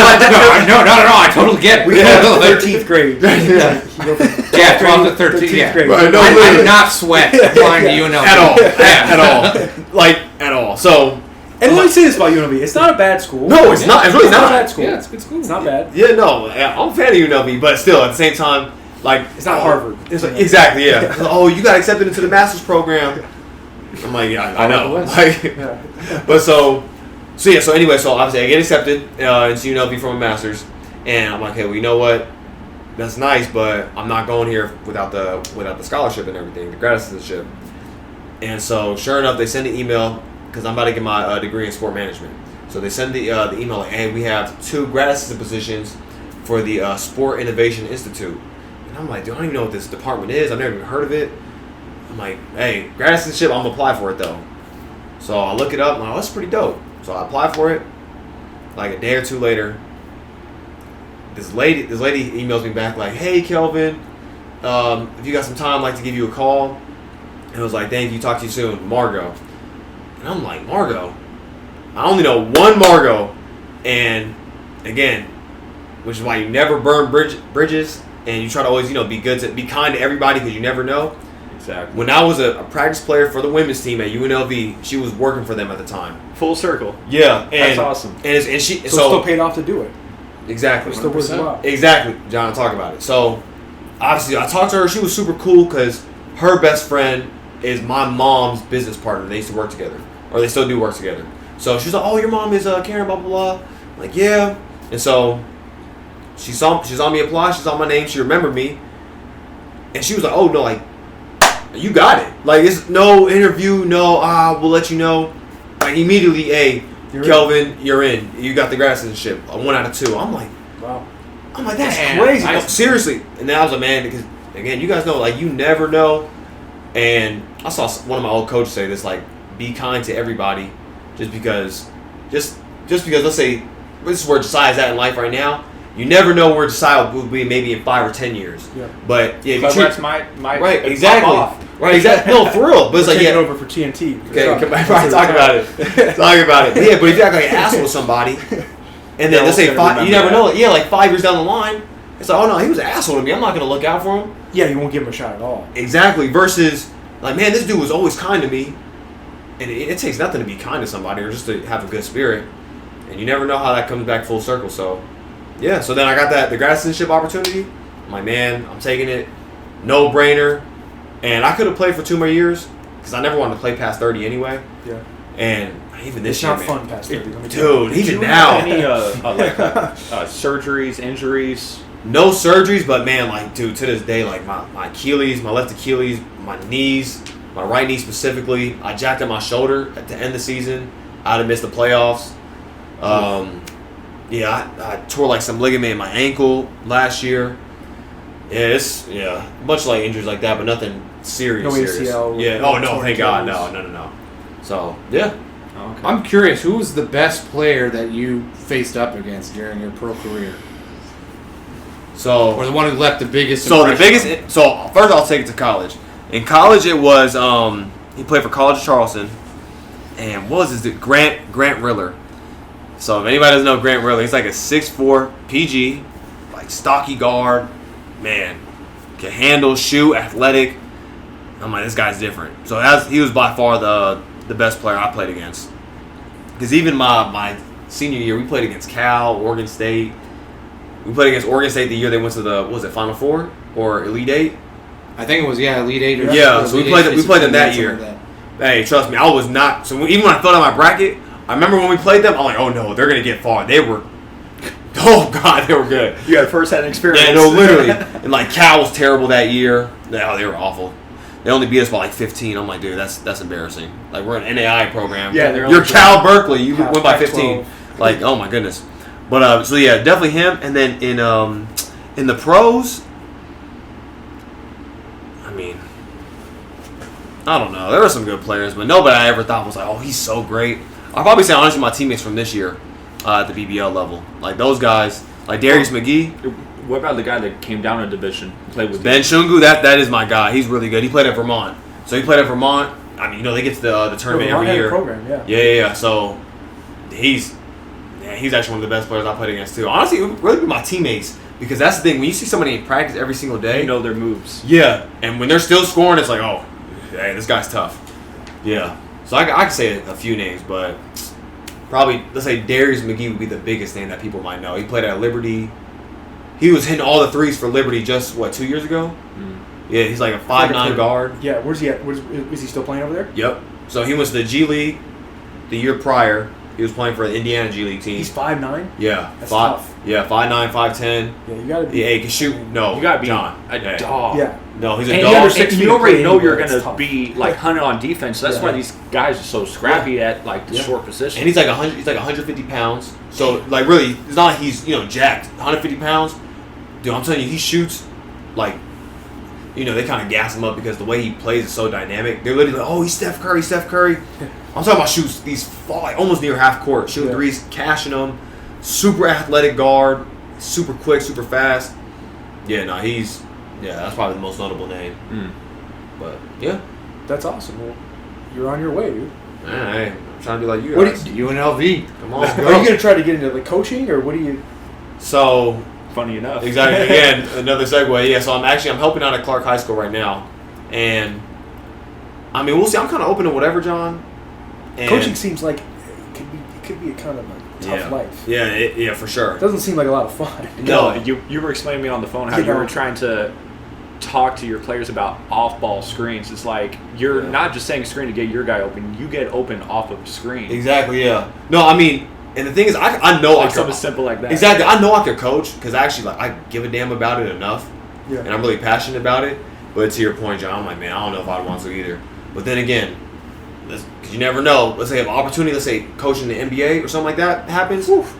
no, not at all. I totally get. We go to 13th grade. Yeah, 12th to 13th grade. Right, no, I did not sweat applying to UNLV at all. Like at all. So. And let me say this about UNLV. It's not a bad school. No, it's not. It's really not a bad school. Yeah, it's a good school. It's not bad. Yeah, no. I'm a fan of UNLV, but still, at the same time, like... It's not Harvard. It's like, exactly, yeah. Oh, you got accepted into the master's program. I'm like, yeah, I know. Like, but so anyway, so obviously I get accepted into UNLV for my master's, and I'm like, hey, well, you know what? That's nice, but I'm not going here without the scholarship and everything, the grad citizenship. And so, sure enough, they send an email, because I'm about to get my degree in sport management. So they send the email like, hey, we have 2 grad assistant positions for the Sport Innovation Institute. And I'm like, dude, I don't even know what this department is. I've never even heard of it. I'm like, hey, grad assistantship, I'm going to apply for it though. So I look it up, and I'm like, oh, that's pretty dope. So I apply for it. Like a day or two later, this lady emails me back like, hey, Kelvin, if you got some time, I'd like to give you a call. And I was like, thank you, talk to you soon, Margot. And I'm like, Margot? I only know one Margot. And again, which is why you never burn bridges, and you try to always, be kind to everybody because you never know. Exactly. When I was a practice player for the women's team at UNLV, she was working for them at the time. Full circle. Yeah, and That's awesome. And she So it's still paid off to do it. exactly. It's still worth it out. Exactly, John. Talk about it. So obviously, I talked to her. She was super cool because her best friend is my mom's business partner. They used to work together, or they still do work together. So she's like, "Oh, your mom is Karen, blah blah blah." I'm like, yeah. And so she saw me apply. She saw my name. She remembered me, and she was like, "Oh no, like you got it. Like it's no interview, no. We'll let you know." Like immediately, hey, Kelvin, you're in. You got the grad citizenship. 1 out of 2. I'm like, Wow. that's Damn. crazy. I- Seriously. And then I was like, man, because again, you guys know, like you never know. And I saw one of my old coaches say this, like, be kind to everybody, just because let's say this is where Jesiah's at in life right now. You never know where Jesiah will be maybe in 5 or 10 years. Yeah. But yeah, if you Congrats treat, might right, pop exactly, off. right, exactly. No, for real. But it's We're like, taking yeah, over for TNT. okay, come back, right, talk about it. Talk about it. Yeah, but if you act like an asshole to somebody, and then let's say you never know, yeah, like 5 years down the line, it's like, oh no, he was an asshole to me. I'm not gonna look out for him. Yeah, you won't give him a shot at all. Exactly. Versus, like, man, this dude was always kind to me, and it takes nothing to be kind to somebody or just to have a good spirit, and you never know how that comes back full circle. So, yeah. So then I got the grad citizenship opportunity. I'm like, man, I'm taking it, no brainer, and I could have played for 2 more years because I never wanted to play past 30 anyway. Yeah. And even this It's year, not man, fun past 30. let me tell you. dude, Did even you now, have any surgeries, injuries? no surgeries, but man, like, dude, to this day, like my Achilles, my left Achilles, my knees, my right knee specifically, I jacked up my shoulder at the end of the season. I'd have missed the playoffs. Yeah, I tore like some ligament in my ankle last year. Yeah, it's a bunch of like injuries like that, but nothing serious. No serious. ACL, Yeah. no Oh no, torn thank God, Achilles. no. So yeah. Okay. I'm curious, who was the best player that you faced up against during your pro career? So Or the one who left the biggest So the impression on you? biggest. So first, I'll take it to college. In college, it was he played for College of Charleston, and what was his Grant Riller. So if anybody doesn't know Grant Riller, he's like a 6'4" PG, like stocky guard, man, can handle, shoot, athletic. I'm like, this guy's different. So he was by far the best player I played against. Because even my senior year, we played against Cal, Oregon State. We played against Oregon State the year they went to the Final Four or Elite Eight. I think it was Elite Eight. Or Yeah, so we Elite played Eight, we played them that something year. like Hey, trust me, I was not. So even when I filled out my bracket, I remember when we played them, I'm like, oh no, they're gonna get far. They were, oh god, they were good. You had first-hand experience. Yeah, no, literally. And like Cal was terrible that year. No, they were awful. They only beat us by like 15. I'm like, dude, that's embarrassing. Like we're an NAI program. Yeah, they're you're only Cal Berkeley. You Cal win by Pac-12. 15. Like, oh my goodness. But so yeah, definitely him. And then in the pros, I mean, I don't know. There were some good players, but nobody I ever thought was like, oh, he's so great. I'll probably say honestly my teammates from this year at the BBL level, like those guys, like Darius McGee. What about the guy that came down a division, played with Ben Shungu, that is my guy. He's really good. He played at Vermont. So he played at Vermont. I mean, they get to the tournament Vermont every had a year. program, yeah. Yeah. So he's actually one of the best players I played against too. Honestly, it would really be my teammates because that's the thing. When you see somebody in practice every single day, You know their moves. yeah, and when they're still scoring, it's like, oh, hey, this guy's tough. Yeah. So I can say a few names, but probably let's say Darius McGee would be the biggest name that people might know. He played at Liberty. He was hitting all the threes for Liberty just 2 years ago. Yeah, he's like a 5'9" guard. Yeah, where's he at? Is he still playing over there? Yep. So he went to the G League the year prior. He was playing for the Indiana G League team. He's 5'9". Yeah. That's tough. Yeah, 5'9", 5'10". Yeah, you gotta be. Yeah, he can shoot. No, You gotta be John. a Yeah. dog. Yeah. No, he's a And dog. you, under 6 and feet you to already play know anywhere, you're it's gonna tough. be like hunted on defense. That's Yeah. why these guys are so scrappy at like the Yeah. short position. And he's like 100. He's like 150 pounds. So like really, it's not like he's jacked. 150 pounds, dude. I'm telling you, he shoots like, they kind of gas him up because the way he plays is so dynamic. They're literally like, oh, he's Steph Curry, Steph Curry. I'm talking about shoots these fall like almost near half court, shooting Yeah. threes, cashing them. Super athletic guard, super quick, super fast. Yeah, no, that's probably the most notable name. But yeah, That's awesome. Well, you're on your way, dude. man, hey, I'm trying to be like you What guys. UNLV. Come on, Are you gonna try to get into the coaching, or what do you? So Funny enough. Exactly. Again, another segue. Yeah, so I'm helping out at Clark High School right now, and I mean, we'll see. I'm kind of open to whatever, John. And Coaching seems like it could be a kind of a tough life. Yeah, for sure. It doesn't seem like a lot of fun. No, you were explaining to me on the phone how You you know. were trying to talk to your players about off-ball screens. It's like you're not just saying screen to get your guy open. You get open off of screen. Exactly. Yeah. No, I mean, and the thing is, I know Like I something could simple like that. exactly. I know I could coach because actually, like, I give a damn about it enough, Yeah. and I'm really passionate about it. But to your point, John, I'm like, man, I don't know if I'd want to either. But then again, because you never know. Let's say an opportunity, let's say coaching the NBA or something like that happens. Oof.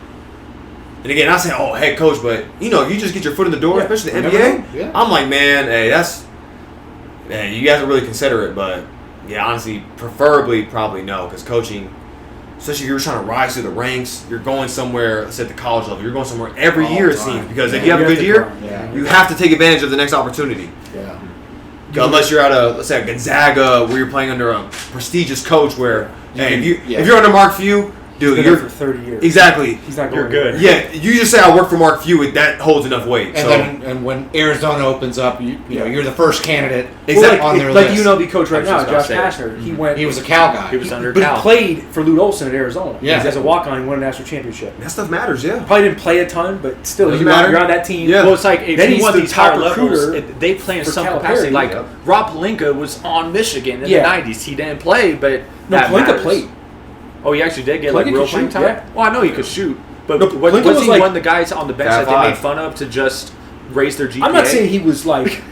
And again, I say, oh, head coach, but you know, if you just get your foot in the door, especially the you never NBA, know. Yeah. I'm like, man, you guys are really consider it, but yeah, honestly, preferably probably no, because coaching, especially if you're trying to rise through the ranks, you're going somewhere, let's say at the college level, you're going somewhere every All year, the it seems, time. because if Yeah. you have a You good have to year, grind. Yeah. you have to take advantage of the next opportunity. Yeah. Unless you're at let's say a Gonzaga, where you're playing under a prestigious coach, where hey, if you're under Mark Few, dude, Been you're there for 30 years. exactly. He's not going You're good. anywhere. Yeah, you just say I work for Mark Few, that holds enough weight. And So then when Arizona opens up, you know you're the first candidate Exactly. on their like list. UNLV coach right I was now, just about Josh to say Kastner. He went. He was a Cal guy. He was under but Cal. he played for Lute Olson at Arizona. Yeah. As a walk-on, he won a national championship. that stuff matters, yeah. Probably didn't play a ton, but still, Doesn't you're matter. on that team. Yeah. Well, it's like if Then you he's want the these higher top levels, recruiter they play in for some Calipari. capacity. Like Yeah. Rob Pelinka was on Michigan in Yeah. the '90s. He didn't play, but No, that Pelinka matters. played. Oh, he actually did get Pelinka like real could playing shoot, time. yeah. Well, I know he could shoot, but No, was Pelinka he was like- one of the guys on the bench Fab that they made five. fun of to just raise their GPA? I'm not saying he was like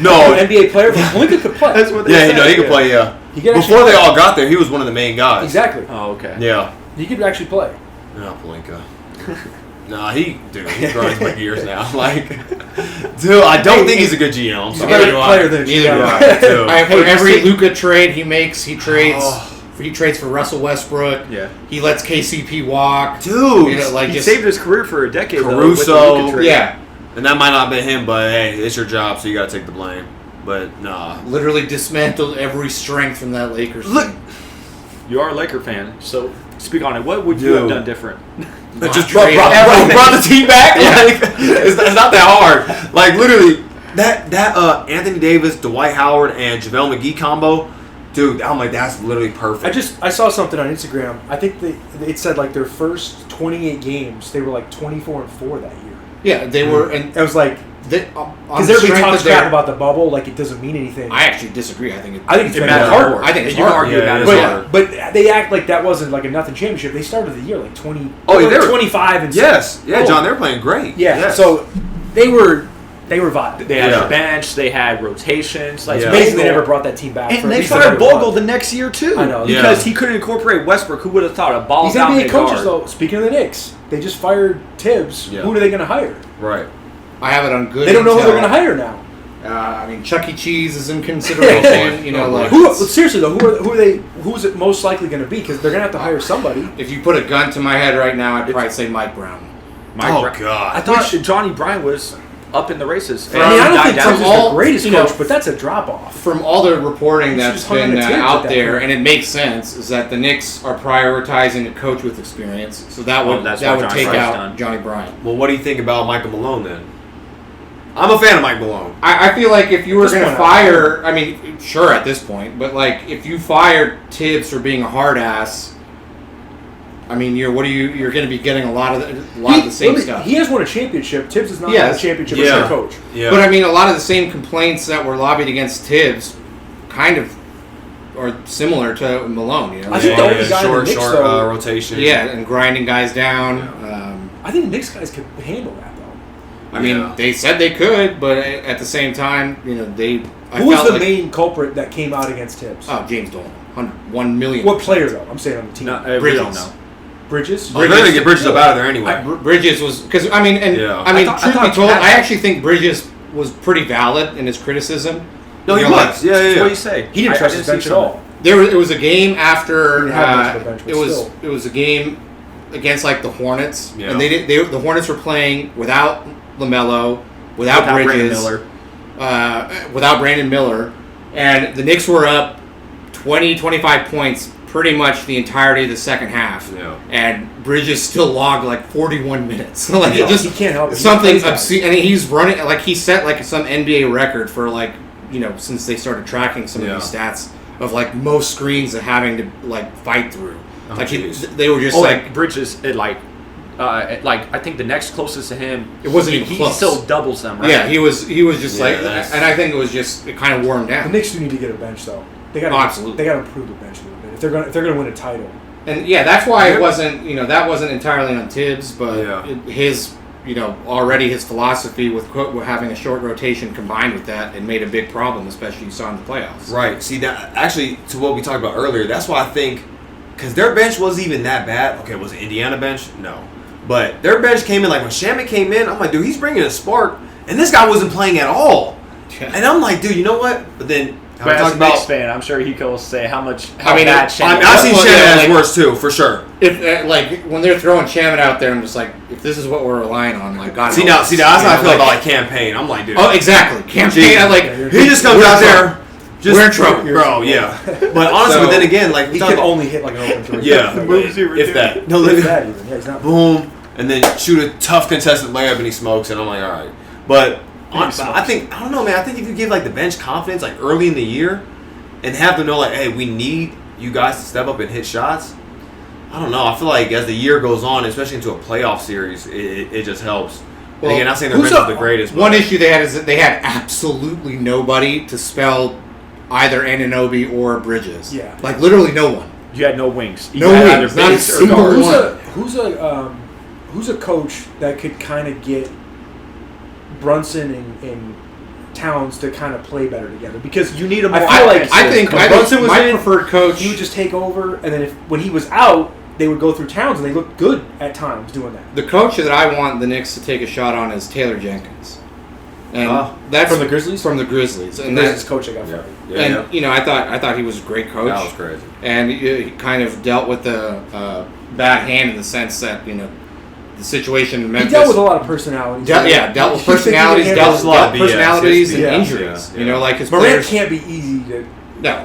No, an NBA player, but Pelinka could play. That's what they yeah, said. he could play. Yeah, He could before actually they play. all got there, he was one of the main guys. Exactly. Oh, okay. Yeah. He could actually play. No, Pelinka. Nah, he's growing my gears now. Like, dude, I don't think he's a good GM. He's a So better neither do I. player than Neither do I. Dude. For Hey, every just- Luka trade he makes, he trades. Oh. He trades for Russell Westbrook. Yeah. He lets KCP walk. Dude, You know, like He just saved his career for a decade. though, Caruso. with the Luka trade. yeah, and that might not have been him, but hey, it's your job, so you got to take the blame. But nah, literally dismantled every strength from that Lakers look, team. You are a Laker fan, so speak on it. What would you have Dude. done different? just trade brought everything. the team back. Yeah. Like, it's not that hard. Like literally, that Anthony Davis, Dwight Howard, and JaVale McGee combo, dude. I'm like, that's literally perfect. I saw something on Instagram. I think it said like their first 28 games, they were like 24-4 that year. Yeah, they were, and It was like because because everybody talks crap about the bubble, like it doesn't mean anything. I actually disagree. I think it's It been matters. hard. I think it's you hard. argue Yeah, about it. it's as hard. well. But they act like that wasn't like a nothing championship. They started the year like 20. Oh, yeah, they they were were- 25 and yes, yeah, Oh. John, they're playing great. Yeah, Yes. so they were vibing. They had Yeah. a bench. They had rotations. Like It's Yeah. amazing they Bogle- never brought that team back. for And at they least fired another Bogle month. the next year too. I know. because Yeah. he couldn't incorporate Westbrook. Who would have thought a ball These dominant NBA coaches, guard? though, speaking of the Knicks, they just fired Tibbs. Yeah. Who are they going to hire? right. I have it on good. They don't know who intel. they're going to hire now. I mean, Chuck E. Cheese is in consideration. You know, like Seriously though, who's it most likely going to be? Because they're going to have to hire somebody. if you put a gun to my head right now, I'd probably say Mike Brown. Mike Oh, Brown. God. I thought Johnny Bryan was up in the races. I mean, I don't think Died Tibbs down. is all- the greatest you know, coach, but that's a drop off. From all the reporting He's that's just hung on been the Tibbs at out that there, point. and it makes sense, is that the Knicks are prioritizing a coach with experience. So that would that's that what would Johnny take Bryant's out done. Johnny Bryant. Well, what do you think about Michael Malone then? I'm a fan of Mike Malone. I feel like if you were This going to point, fire, I mean, sure at this point, but like if you fired Tibbs for being a hard ass, I mean, you're going to be getting a lot of the same stuff. He has won a championship. Tibbs has not won Yes. a championship Yeah. as head coach. Yeah. But I mean, a lot of the same complaints that were lobbied against Tibbs, kind of, are similar to Malone. You know, I think the only guy in the short, Knicks, short though- rotation. yeah, and grinding guys down. I think the Knicks guys could handle that though. I mean, Yeah. they said they could, but at the same time, you know, Who was the main culprit that came out against Tibbs? Oh, James Dolan, 1 million. What player though? I'm saying on the team. No, we Bridges. don't know. Bridges. They're going to get Bridges up out of there anyway. Bridges was because I mean, and Yeah. I mean, I truth thought be told, Cat- I actually think Bridges was pretty valid in his criticism. No, he You know, like, was. Yeah, What do yeah. you say? He didn't I trust didn't his bench see at all. It was a game after Didn't have much of a bench, but still. it was a game against like the Hornets, Yeah. and the Hornets were playing without LaMelo, without Brandon Bridges, Miller. without Brandon Miller, and the Knicks were up 20, 25 points pretty much the entirety of the second half. Yeah. And Bridges still logged like 41 minutes. Like it just he can't help it. Something obscene. And he's running like he set like some NBA record for like since they started tracking some of these stats of like most screens and having to like fight through. Like they were just like Bridges. I think the next closest to him, it wasn't even he close. still doubles them, right? Yeah, he was just and I think it kind of wore him down. The Knicks do need to get a bench though. They got absolutely. They got to improve the bench a little bit if they're gonna win a title. And that's why it wasn't that wasn't entirely on Tibbs, but his already his philosophy with having a short rotation combined with that, it made a big problem, especially you saw in the playoffs. Right. See that actually to what we talked about earlier. That's why I think because their bench wasn't even that bad. Okay, was it Indiana bench? No. But their bench came in, like when Shaman came in, I'm like, dude, he's bringing a spark. And this guy wasn't playing at all. And I'm like, dude, you know what? But then, as a Knicks fan, I'm sure he will say how bad Shaman I've seen Shaman as worse too, for sure. If when they're throwing Shaman out there, I'm just like, if this is what we're relying on, like, God. See, that's how I feel about like campaign. I'm like, dude. Oh, exactly. Campaign, he just comes out there. We're in trouble, bro. Yeah, but honestly, but then again, like he can only hit like an open three. Yeah, if that. No, if that even. Yeah, he's not. Boom, and then shoot a tough contested layup and he smokes, and I'm like, all right. But I don't know, man. I think if you give like the bench confidence, like early in the year, and have them know, like, hey, we need you guys to step up and hit shots. I don't know. I feel like as the year goes on, especially into a playoff series, it just helps. Well, again, not saying their bench is the greatest. One issue they had is that they had absolutely nobody to spell either Anunoby or Bridges. Yeah. Like, literally no one. You had no wings. No wings. Not a single one. Who's a coach that could kind of get Brunson and Towns to kind of play better together? Because you need a more. I think Brunson was my preferred coach. He would just take over, and then when he was out, they would go through Towns, and they looked good at times doing that. The coach that I want the Knicks to take a shot on is Taylor Jenkins. And that's from the Grizzlies. From the Grizzlies, and that's coach I got fired. I thought he was a great coach. That was crazy. And he kind of dealt with the bad hand in the sense that the situation in Memphis. He dealt with a lot of personalities. Dealt with personalities. Dealt with a lot of personalities and injuries. Yeah. Like his Morant players can't be easy to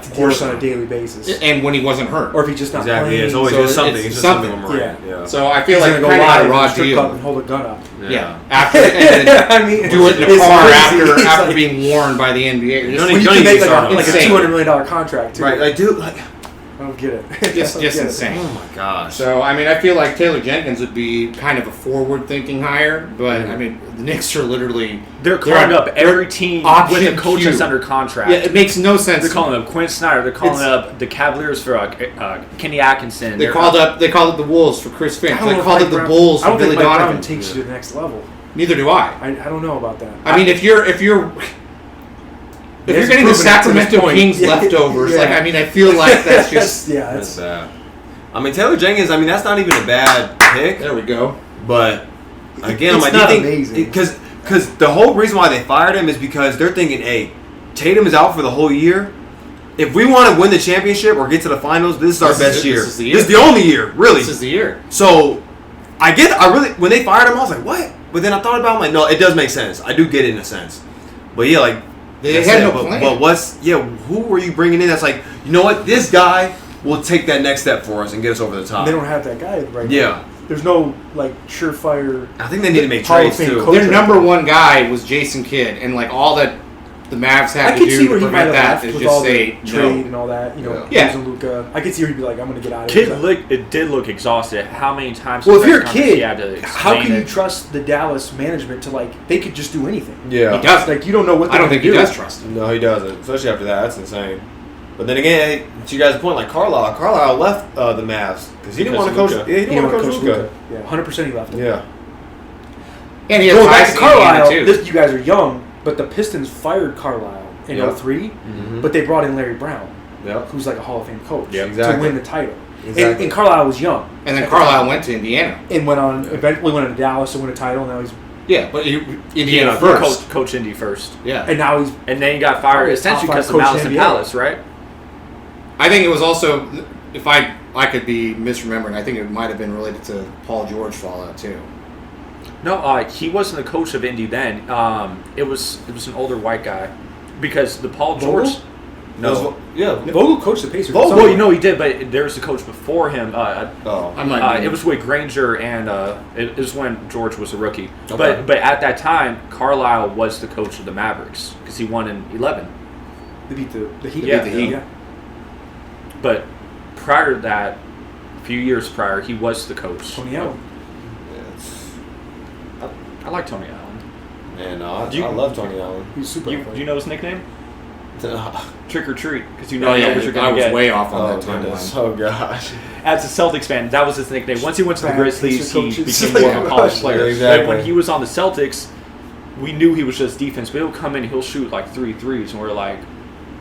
force on a daily basis. And when he wasn't hurt, or if he's just not playing, it's always just something. It's just something. Yeah. So I feel like go kind of a raw deal deal and hold a gun up. Yeah. After do it in a car after being warned by the NBA. You can make like a $200 million contract too. Right, dude, I don't get it. Just insane. Oh my gosh. So I feel like Taylor Jenkins would be kind of a forward-thinking hire, but the Knicks are literally they're calling up every team with a coach that's under contract. Yeah, it makes no sense. They're calling up Quinn Snyder. They're calling up the Cavaliers for Kenny Atkinson. They called up the Wolves for Chris Finch. They called up the Bulls for Billy Donovan. I don't think takes you to the next level. Neither do I. I don't know about that. I mean, if you're getting the Sacramento Kings leftovers, I feel like that's just that's bad. I mean, Taylor Jenkins. I mean, that's not even a bad pick. There we go. But again, it's not amazing because the whole reason why they fired him is because they're thinking, hey, Tatum is out for the whole year. If we want to win the championship or get to the finals, this is our best year. This is the year. This is the only year, really. This is the year. So when they fired him, I was like, what? But then I thought about it, I'm like, no, it does make sense. I do get it in a sense. But yeah, like. They had no plan. But who were you bringing in that's like, you know what, this guy will take that next step for us and get us over the top. They don't have that guy right now. Yeah. There's no, surefire... I think they need to make trades, too. Their number one guy was Jason Kidd, and, all that the Mavs had to do to prevent that is just say trade and all that, losing Luka. I could see where he'd be like, I'm going to get out of here. It did look exhausted. How many times? Well, if you're a kid, how can you trust the Dallas management to they could just do anything? Yeah, he does. You don't know what. I don't think he does trust him. No, he doesn't. Especially after that, that's insane. But then again, to you guys' point, Carlisle left the Mavs because he didn't want to coach. Yeah, he didn't want to coach Luka. Yeah, 100% he left him. Yeah. And he has back to Carlisle. You guys are young. But the Pistons fired Carlisle in 03, but they brought in Larry Brown, who's like a Hall of Fame coach, to win the title. Exactly. And Carlisle was young. And then Carlisle went to Indiana. And eventually went to Dallas to win a title, and now he's... Yeah, but Indiana first. Coach Indy first. Yeah. And now he's... And then he got fired essentially because of Malice and Palace, right? I think it was also, if I could be misremembering, I think it might have been related to Paul George fallout too. No, he wasn't the coach of Indy then. It was an older white guy, because the Paul George. No. Vogel coached the Pacers. Vogel- Well, you know he did, but there was a coach before him. It It was with Granger, and it was when George was a rookie. Okay. But at that time, Carlisle was the coach of the Mavericks because he won in 11. They beat the Heat. Yeah. the Heat. Yeah. But prior to that, a few years prior, he was the coach. Tony Allen. I like Tony Allen. Man, I love Tony Allen. He's super. Do you know his nickname? Trick or treat, because you Oh know yeah, what you're I going to was get. way off on that goodness. timeline. Oh gosh. As a Celtics fan, that was his nickname. Once he went to the Bad Grizzlies, he coaches. became more of a college player. Yeah, exactly. Like when he was on the Celtics, we knew he was just defense, but he'll come in, he'll shoot like 3 threes, and we're like,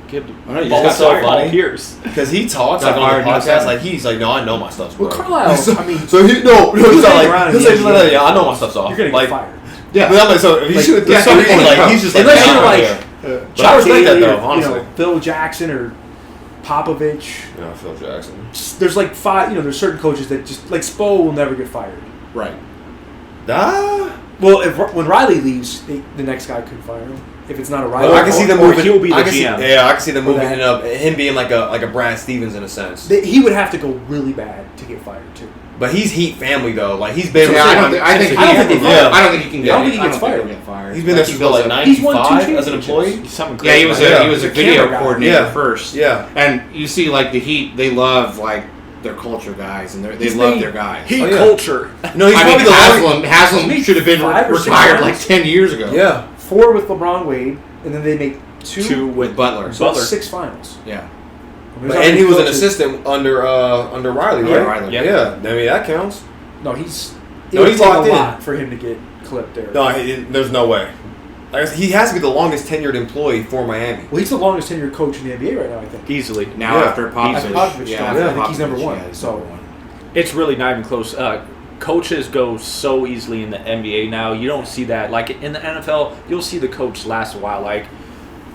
give the I know, you ball just to got so Paul funny. Pierce. Because he talks Got like on hired the next podcast, time. like he's like, no, I know my stuff's Well, broke. Carlisle. I mean, So he's not hang like around in he'll the say NBA. like, yeah, I know my stuff's off. you're gonna like, get fired. Yeah, But I'm like, so if you shoot yeah, there's some yeah, people yeah. like he's just like, Unless nah, you're like yeah. But I respect that though, honestly. Phil Jackson or Popovich. Yeah, Phil Jackson. There's like 5. There's certain coaches that just like Spo will never get fired. right. Well, when Riley leaves, the next guy could fire him. If it's not a Riley, I can see them or moving. he'll be the I can see, GM. yeah, I can see them Or moving that. it up. Him being like a Brad Stevens in a sense. he would have to go really bad to get fired too. But he's Heat family though. Like he's been. Yeah, I don't think I don't think he can get. I don't think he gets he'll fired. get fired. He's been there Like, since builds like up- He's won 2 '95 as an championships. employee. He's something Yeah, crazy. he was like a that. he was a The video camera guy. coordinator Yeah. first. Yeah. And you see, like the Heat, they love like their culture guys, and they He's love made their guys. Heat Oh, yeah. culture. No, he's I mean, probably the longest. Haslam should have been 5 or 6 retired times. like 10 years ago. Yeah. 4 with LeBron Wade, and then they make 2 Two with Butler. So that's Butler. 6 finals. Yeah, And he was an assistant under Riley, right? Yeah, Riley. Yeah. I mean that counts. No, he's. No, It would he's take locked a in. lot for him to get clipped there. No, there's no way. Like, he has to be the longest tenured employee for Miami. Well, he's the longest tenured coach in the NBA right now. I think. Easily. now Yeah. after Popovich, After Popovich, yeah, I after think he's number Popovich, 1. yeah, he's So number 1. It's really not even close. Coaches go so easily in the NBA now. You don't see that. Like in the NFL, you'll see the coach last a while. Like,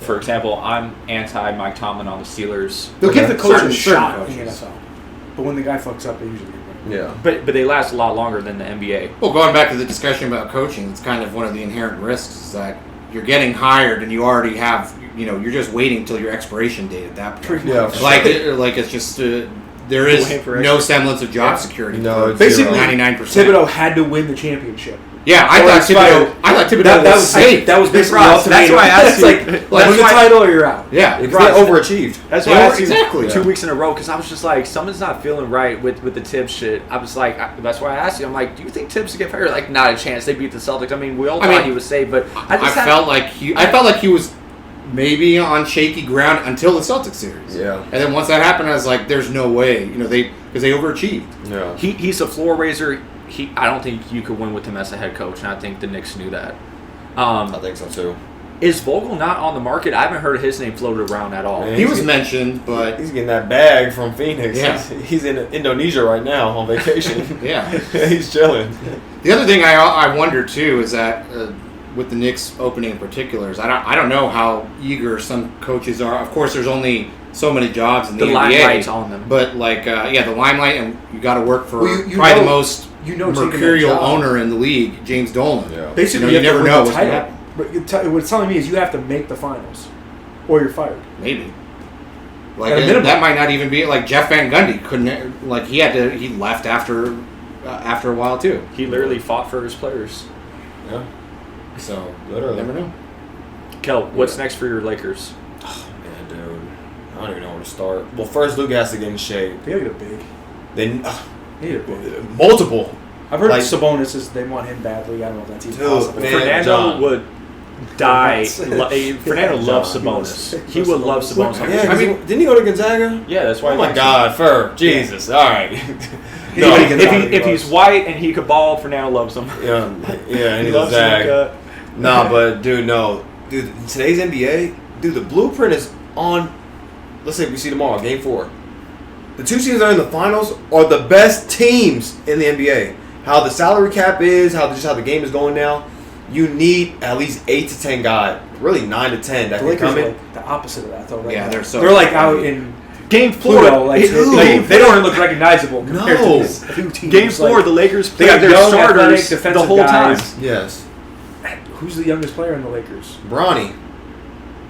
for example, I'm anti Mike Tomlin on the Steelers. they'll give the coach Certain a shot coaches. in the NFL, but when the guy fucks up, they usually get rid of him. Yeah. But they last a lot longer than the NBA. Well, going back to the discussion about coaching, it's kind of one of the inherent risks is that you're getting hired and you already have, you're just waiting until your expiration date at that point. Pretty Yeah. much. Like it's just there is Waiting for no extra- semblance of job Yeah. security. No, for it's Basically, 99%. Thibodeau had to win the championship. Yeah, I Or thought expired. Thibodeau That was was safe. That was basically Faraz, the that's ultimatum. why I asked It's you- like that's win the why- title or you're out. Yeah, Because they overachieved. That's They why I were- asked you exactly. 2 weeks in a row because I was just like, something's not feeling right with the Tibbs shit. I was like, that's why I asked you. I'm like, do you think Tibbs would get fired? Like, not a chance. They beat the Celtics. I mean, we all thought he was safe, but I felt like he was maybe on shaky ground until the Celtics series. Yeah. And then once that happened, I was like, "There's no way," because they overachieved. Yeah. He's a floor raiser. I don't think you could win with him as a head coach, and I think the Knicks knew that. I think so too. Is Vogel not on the market? I haven't heard his name floated around at all. Man. He was mentioned, but He's getting that bag from Phoenix. Yeah. He's in Indonesia right now on vacation. yeah. He's chilling. The other thing I wonder too is that with the Knicks opening in particular, is I don't know how eager some coaches are. Of course, there's only so many jobs in the NBA. limelight's on them. But the limelight, and you got to work for Well, you probably know- the most taking that mercurial job. owner in the league, James Dolan. Yeah. Basically, You you, never have to know win the what's gonna title. happen. But what it's telling me is you have to make the finals, or you're fired. Maybe. Like At a minimum. that might not even be like Jeff Van Gundy couldn't like he left after a while too. He literally fought for his players. Yeah. So Literally. never know. Kel, what's next for your Lakers? Man, dude. I don't even know where to start. Well, first Luka has to get in shape. They gotta get a big. Then They need a big. multiple. I've heard Like- Sabonis is they want him badly. I don't know if that's even Dude, possible. man. Fernando John. would die. Yeah, Fernando loves John. Sabonis. He would love Sabonis. Yeah, I mean, didn't he go to Gonzaga? Yeah, that's why. Oh he my likes him. God, Ferg. Jesus. All right. No, If, he if he's white and he could ball, Fernando loves him. Yeah, and He he's a loves Zag. Luka. Nah, but dude, no. Dude, in today's NBA, dude, the blueprint is on. Let's say we see tomorrow, Game 4. The 2 teams that are in the finals are the best teams in the NBA. How the salary cap is, how the game is going now. You need at least 8 to 10 guys, really 9 to 10 that The can Lakers come are in. like the opposite of that, though. Right Yeah, now. they're like out in Game 4, Pluto. Like Dude. they don't even look recognizable compared No. to these 2 teams. Game 4, Like, the Lakers they played got their young, starters athletic, the defensive whole guys. time. Yes, Who's the youngest player in the Lakers? Bronny.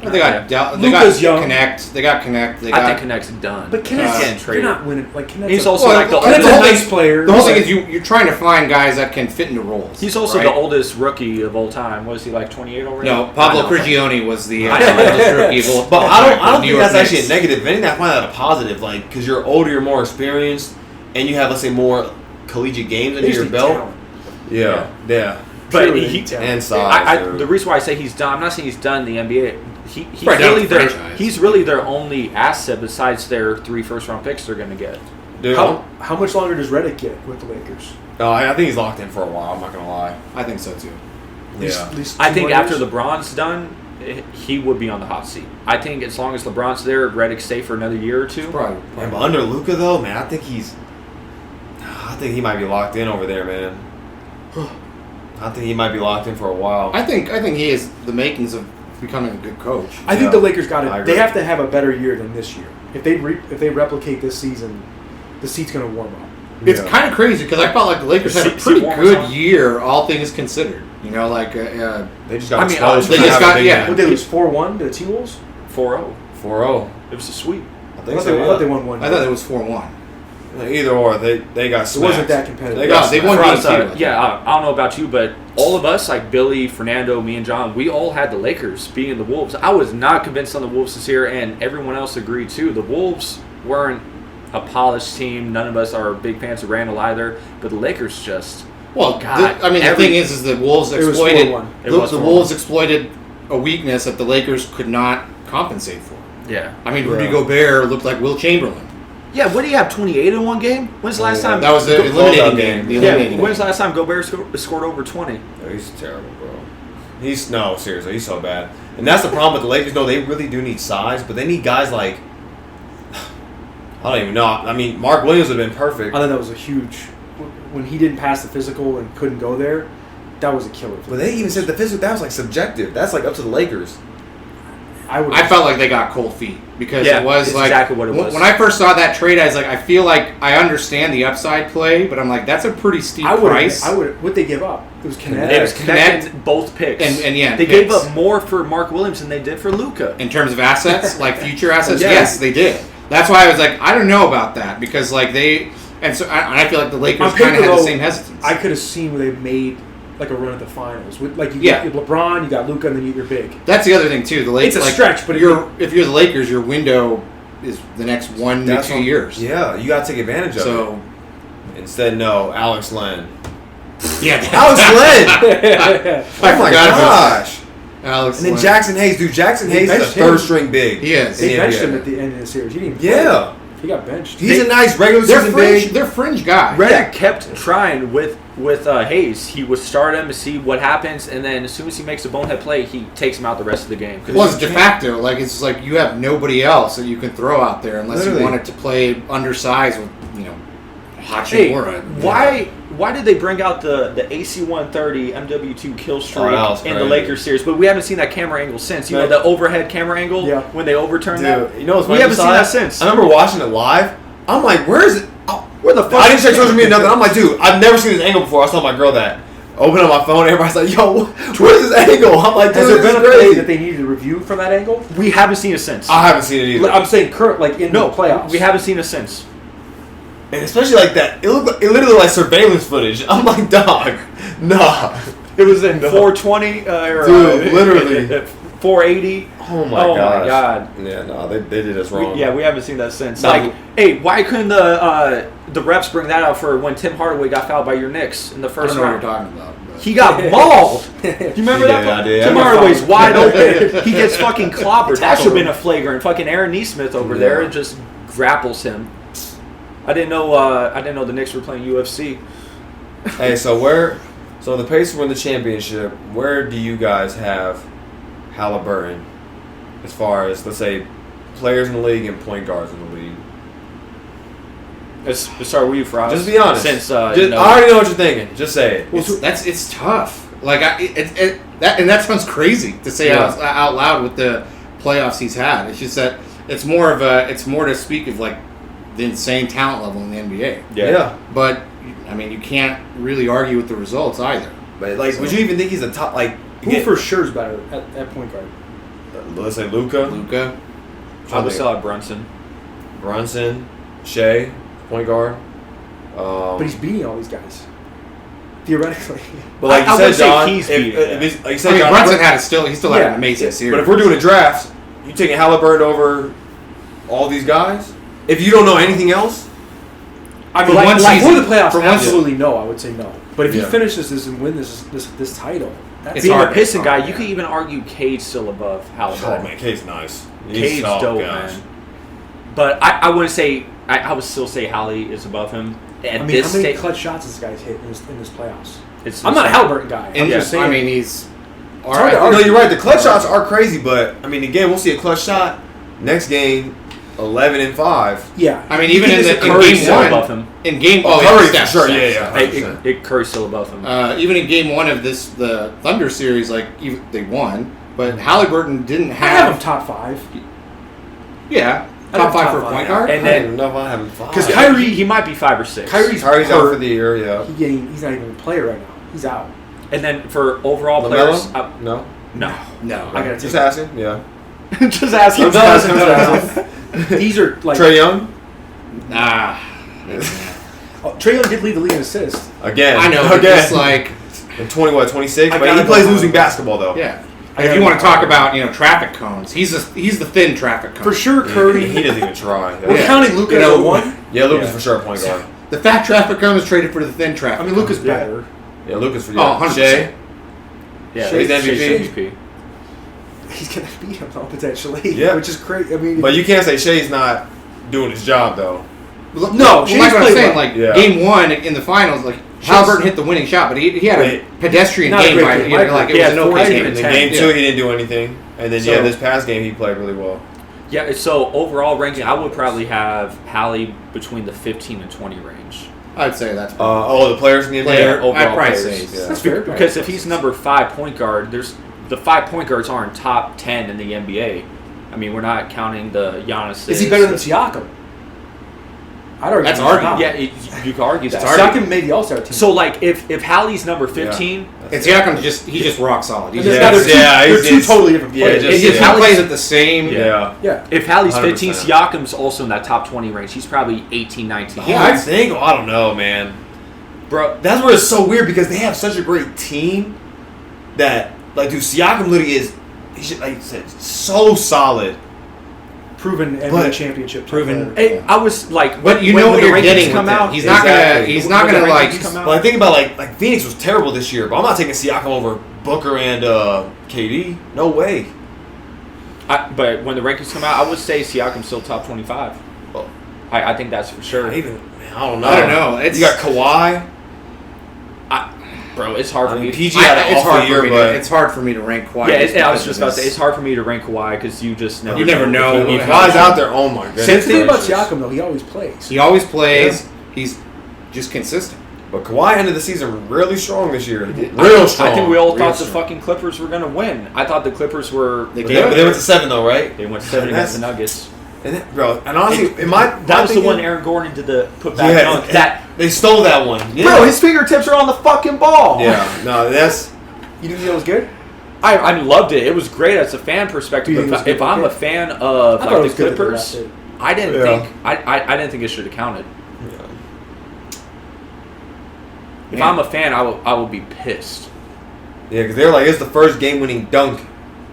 Well, they got Luka's young. Connect. They got Connect. I think Connect's done. But He's Connect's getting traded. you're not winning. Like Connect's He's a- also Well, like the Connect's oldest. a nice player. The whole thing is you're trying to find guys that can fit into roles. He's also right? the oldest rookie of all time. Was he like 28 already? No, Pablo I know. Prigioni was the I know. oldest rookie of all. But I don't New think York that's actually a Knicks. negative. If anything, I find that a positive. Like, because you're older, you're more experienced, and you have, let's say, more collegiate games under your belt. Yeah. But Purely he, talent. And size. the reason why I say he's done, I'm not saying he's done in the NBA. He's Right, down really the franchise. he's really their only asset besides their 3 first-round picks they're going to get. Dude, How much longer does Redick get with the Lakers? I think he's locked in for a while. I'm not gonna lie. I think so too. At least I 2 think more after years? LeBron's done, he would be on the hot seat. I think as long as LeBron's there, Redick stay for another year or two. Probably. Yeah, but under Luka though, man, I think he might be locked in over there, man. I think he might be locked in for a while. I think he has the makings of becoming a good coach. I think Yeah, the Lakers got I it. agree. They have to have a better year than this year. If they replicate this season, the seat's going to warm up. It's Yeah. kind of crazy because I felt like the Lakers had a See pretty Warren's good on. year, all things considered. You know, like They just got I mean, exposed they for just having got- a big yeah. man. Would they lose 4-1 to the T-Wolves? 4-0. 4-0. It was a sweep. I I think thought, so. I thought they won one. I thought it was 4-1. Either or, they got It smacked. wasn't that competitive. They got No, they smacked. won Faraz, game 2. yeah, I don't know about you, but all of us, like Billy, Fernando, me, and John, we all had the Lakers beating the Wolves. I was not convinced on the Wolves this year, and everyone else agreed too. The Wolves weren't a polished team. None of us are big fans of Randall either, but the Lakers just. Well, God, the thing is the Wolves It was exploited 4-1. It was the 4-1. Wolves exploited a weakness that the Lakers could not compensate for. Yeah. I mean, Rudy Yeah. Gobert looked like Will Chamberlain. Yeah, what do you have, 28 in one game? When's the last time? That was the eliminating game. The Yeah, eliminating when's the game. last time Gobert scored over 20? Oh, he's terrible, bro. Seriously, he's so bad. And that's the problem with the Lakers. No, they really do need size, but they need guys like I don't even know. I mean, Mark Williams would have been perfect. I thought that was a huge. When he didn't pass the physical and couldn't go there, that was a killer. But they even said the physical, that was like subjective. That's like up to the Lakers. I felt like they got cold feet because Yeah, it was it's like exactly what it was. When I first saw that trade, I was like, I feel like I understand the upside play, but I'm like, that's a pretty steep price. I would. What they give up? It was Connect. It was Connect connect both picks. and yeah, they picks. gave up more for Mark Williams than they did for Luka. In terms of assets, like future assets, Yeah. yes, they did. That's why I was like, I don't know about that because like I feel like the Lakers On kind paper, of had the though, same hesitance. I could have seen where they made like a run at the finals. With like you Yeah. got LeBron, you got Luka, and then you're big. That's the other thing too. The Lakers, It's a like, stretch, but if you're the Lakers, your window is the next 1 to 2 years. Yeah, you got to take advantage of So it. Instead, no, Alex Len. yeah, Alex Len! I Oh my forgot about gosh. Alex. And then Len. Jackson Hayes. Dude, Jackson They Hayes is a benched him. third string big. He is. They Yeah, benched yeah. him at the end of the series. He didn't. Play. Yeah. He got benched. He's a nice regular They're season fringe. big. They're fringe guys. Redick kept trying with Hayes. He would start him to see what happens, and then as soon as he makes a bonehead play, he takes him out the rest of the game. Well, it's de facto. Like it's just like you have nobody else that you can throw out there unless Literally. you want it to play undersized with Hachimura. Why did they bring out the AC-130 MW2 kill streak that was in the crazy. Lakers series? But we haven't seen that camera angle since. You know, Right. the overhead camera angle Yeah. when they overturned that? Dude, you know what's We funny? haven't seen that since. I remember watching it live. I'm like, where is it? Oh, Where the fuck? I didn't check social media nothing. I'm like, dude, I've never seen this angle before. I was telling my girl that. Open up my phone, everybody's like, yo, where's this angle? I'm like, Has dude, there this been is a play crazy. that they needed to review from that angle? We haven't seen it since. I haven't seen it either. I'm saying current, like in No, the playoffs. we haven't seen it since. And especially like that, it literally looked like surveillance footage. I'm like, dog, nah. It was in 420 or Dude, literally. 480. Oh my Oh gosh. my god. Yeah, no, they did us wrong. We haven't seen that since. No. Like, hey, why couldn't the refs bring that out for when Tim Hardaway got fouled by your Knicks in the I first don't know what you're round? talking about. But. He got mauled. You remember Yeah, that? I did. Tim I got Hardaway's fouled. wide open. He gets fucking clobbered. That should have Tackled been a flagrant. Fucking Aaron Neesmith over there just grapples him. I didn't know the Knicks were playing UFC. Hey, so the Pacers win the championship. Where do you guys have Halliburton as far as, let's say, players in the league and point guards in the league? Let's start with you, Faraz. Just be honest. Since I already know what you're thinking. Just say it. It's tough. Like that sounds crazy to say out loud with the playoffs he's had. It's just that it's more to speak of like the insane talent level in the NBA. Yeah. But I mean, you can't really argue with the results either. But like, would you even think he's a top like? Who for sure is better at point guard? let's say Luka. I would still have Brunson, Shea, point guard. But he's beating all these guys. Theoretically. But like you I said, would say John, he's if, beating it. if, like you said, I mean, John, Brunson he still had an amazing series. but if we're doing a draft, you taking Halliburton over all these guys? If you don't know anything else, I For mean, one for season- the playoffs, for one absolutely no. I would say no. But if he Yeah. finishes this and wins this title, that's Being hard. a Piston It's guy, hard, you could even argue Cade's still above oh Halliburton. man, Cade's nice. Cade's dope, man. But I wouldn't say I would still say Hallie is above him at I mean, this how many stage. clutch shots this guy's hit in this playoffs? It's I'm not a Halliburton guy. I'm And just saying. I mean, he's. hard to No, you're right. The clutch shots are crazy, but I mean, again, we'll see a clutch shot next game, 11-5. yeah. I mean, even You in think the this in is Curry's game still one, above him. in game Oh, yeah, Curry, Steph, for sure, Steph, yeah. Steph. Curry's still above him. Even in game one of the Thunder series, like they won, but Halliburton didn't I have him have. top 5. Yeah, I top have 5 top for a five. point guard. And I don't then even know if I have him 5. Because Yeah, Kyrie- he might be 5 or 6. Kyrie's Kyrie's out hurt. for the year, yeah. He's not even a player right now. He's out. And then for overall LaMelo? players, No. no. No, I gotta Just take asking, yeah. Just asking. I'm just asking. These are like Trae Young? nah. Trae Young did lead the league in assists. Again. I know, but Again. it's like, In 26? I But gotta he plays go losing home. basketball, though. yeah. I If you gotta want to go talk home. about traffic cones, he's the thin traffic cone. For sure, Curry. He doesn't even try. We're Yeah. counting Luka You as know, a 1. Yeah, Lucas Yeah. for sure a point guard. The fat traffic cone is traded for the thin traffic. I mean, Luka's cone. better. Yeah, Lucas for Oh, 100%. Shea. Yeah, Shay's MVP. He's gonna beat him though potentially. Yeah. Which is crazy. I mean, But you can't say Shea's not doing his job, though. No, No, like Shea's what I'm played saying, well. like Yeah. game one in the finals, like Halliburton hit the winning shot, but he had a Wait. pedestrian Not a game great by game. you know, like it Yeah, was an okay 14 game. In and the 10. game 2, he didn't do anything. And then, So- this past game, he played really well. Yeah, so overall ranking, I would probably have Hallie between the 15 and 20 range. I'd say that's The players in the NBA? player. overall I'd probably players. say Yeah. that's fair. Because if he's number 5 point guard, the 5 point guards aren't top 10 in the NBA. I mean, we're not counting the Giannis. Is he better than Siakam? I'd argue. That's he's arguable. not. Yeah, you could argue that. Siakam made the All-Star team. So like, if Hallie's number 15, And Siakam's he's just rock solid. He's And just, they're Yeah, two, he's- they're two totally different yeah, players. just- if he Hallie's- plays at the same. Yeah. Yeah. if Hallie's 15, 100%. Siakam's also in that top 20 range. He's probably 18, 19. Yeah, I think. I don't know, man. Bro, That's where it's so weird because they have such a great team that, like, dude, Siakam literally is, like you said, so solid. Proven NBA But- championship. Proven- player. I was like, But you when know what the you're rankings getting come with out. him. He's not Exactly. gonna. He's not When gonna the like. rankings come out. Well, I think about, like Phoenix was terrible this year, but I'm not taking Siakam over Booker and KD. No way. But when the rankings come out, I would say Siakam's still top 25. Well, I think that's for sure. I don't know. I don't know. It's You got Kawhi. Bro, it's hard for I mean, me. PG had an it's awful hard year, for me. but It's hard for me to rank Kawhi. Yeah, just I was because just of about to say, his- it's hard for me to rank Kawhi because you just never You never know. if he- Yeah. Kawhi's out there. Oh my goodness. Same thing about gracious. Siakam though. He always plays. He always plays. He's just consistent. But Kawhi ended the season really strong this year. I Real think- strong. I think we all Real thought the strong. fucking Clippers were going to win. I thought the Clippers were. They But did. they went to 7 though, right? They went 7 against the That's- Nuggets. And that, bro, and honestly, in my That was the thinking- one Aaron Gordon did the put back Yeah, dunk. and That they stole that one. Yeah. bro, his fingertips are on the fucking ball. Yeah, no, that's You think that was good? I loved it. It was great as a fan perspective. Do you think If, it was if I'm good? a fan of I thought it like was the good that they Clippers, left it. I didn't Yeah. think I didn't think it should have counted. If Yeah. I'm a fan, I will be pissed. yeah, because they're like it's the first game-winning dunk,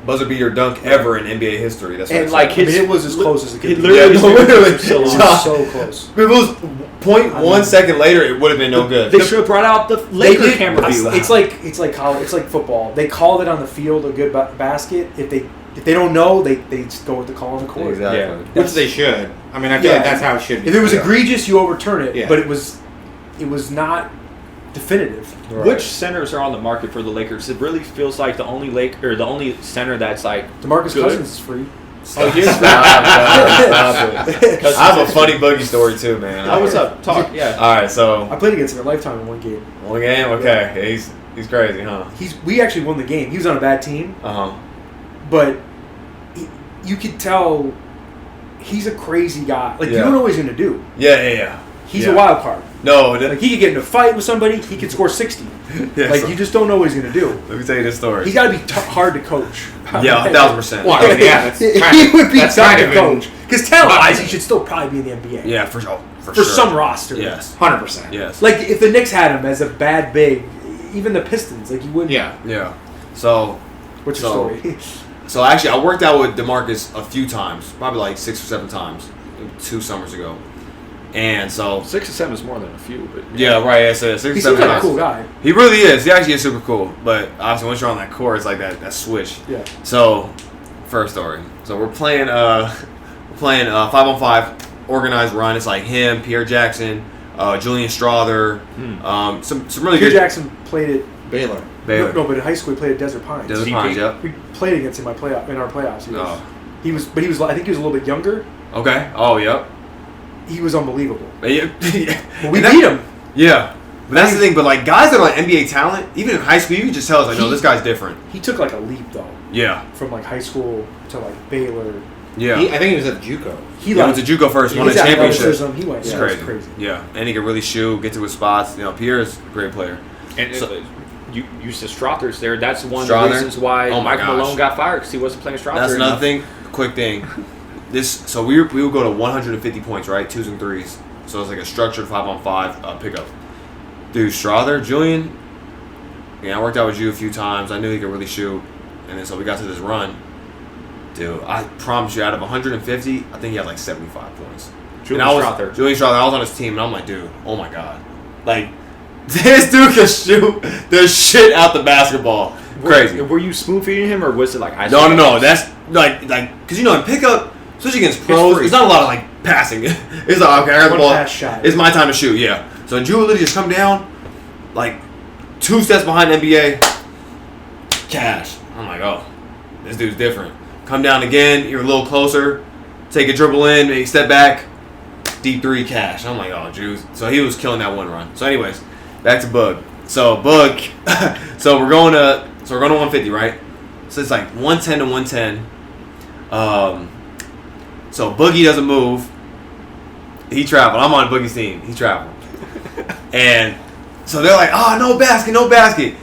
buzzer beater dunk ever in NBA history. That's what And it's like I mean, his, it was as close as it could he be. literally Yeah, no, literally. It was John. so close. if it was 0.1 second later, it would have been no good. They should have brought out the Laker did- camera view. It's like college. It's like football. They called it on the field a good basket. If they don't know, they just go with the call on the court. Exactly. Yeah. Which they should. I mean, I feel Yeah. like that's how it should be. If it was Yeah. egregious, you overturn it. Yeah. But it was not definitive. Right. Which centers are on the market for the Lakers? It really feels like the only center that's like Demarcus good. Cousins is free. Oh, here's Stop it. I have a funny boogie story too, man. Oh, what's up? Talk. Yeah. All right, so I played against him in Lifetime in one game. one game. Okay, yeah, he's crazy, huh? We actually won the game. He was on a bad team, Uh huh. but you could tell he's a crazy guy. Like you Yeah. don't know what he's gonna do. Yeah. He's Yeah. a wild card. No, Like he could get in a fight with somebody. He could score 60. Yeah, Like so- you just don't know what he's gonna do. Let me tell you this story. He's got to be hard to coach. Yeah, 1,000%. Well, I mean, yeah, that's kind He of, would be that's tough kind to of coach because talent-wise, he should still probably be in the NBA. Yeah, for sure. For sure. some roster. Yes. 100%. Yes. Like if the Knicks had him as a bad big, even the Pistons, like you wouldn't. Yeah. Yeah. So, What's your story? so actually, I worked out with Demarcus a few times, probably like 6 or 7 times, 2 summers ago, and so 6 or 7 is more than a few, but yeah, right. I said 6 or He 7 seems like a times. cool guy. He really is. He actually is super cool. But obviously, once you're on that court, it's like that switch. Yeah. So, first story. So we're playing 5-on-5 organized run. It's like him, Pierre Jackson, Julian Strother, some really Hugh good. Jackson played at Baylor. Baylor. No, but in high school he played at Desert Pines. Desert CP. Pines, yep. We played against him in our playoffs. Oh. He was, but he was. I think he was a little bit younger. Okay. Oh, yep. He was unbelievable. Yeah. But we And that- beat him. Yeah. But that's the thing. But like guys that are like NBA talent, even in high school, you can just tell us like, no, this guy's different. He took like a leap though, Yeah. from like high school to like Baylor. Yeah. I think he was at JUCO. He He like went to JUCO first, won a his championship. athleticism, he went. It's Yeah, it was crazy. crazy. Yeah. And he can really shoot, get to his spots. You know, Pierre's a great player. And So- you used to Strothers there. That's one of Strother? the reasons why Oh my Michael gosh. Malone got fired because he wasn't playing Strother That's another enough. thing. Quick thing. So we would go to 150 points, right? 2s and 3s. So it's like a structured 5-on-5 pickup. Dude, Strother, Julian. Yeah, I worked out with you a few times. I knew he could really shoot, and then so we got to this run. Dude, I promise you, out of 150, I think he had like 75 points. Julian And I was, Strother. Julian Strother. I was on his team, and I'm like, dude, oh my god, like this dude can shoot the shit out the basketball. Crazy. Were you spoon feeding him or was it like ice? No. That's like because you know in pickup, especially against pros, free. it's not a lot of like passing. It's like okay, I got the One ball. pass shot. It's my time to shoot. Yeah. So Drew literally just come down, like 2 steps behind NBA. Cash. I'm like, oh, this dude's different. Come down again. You're a little closer. Take a dribble in. Maybe step back. Deep 3 cash. I'm like, oh, Drew. So he was killing that one run. So anyways, back to Bug. So Bug. so we're going to 150, right? So it's like 110 to 110. So Boogie doesn't move. He traveled. I'm on Boogie's team. He traveled. And so they're like, oh, no basket, no basket.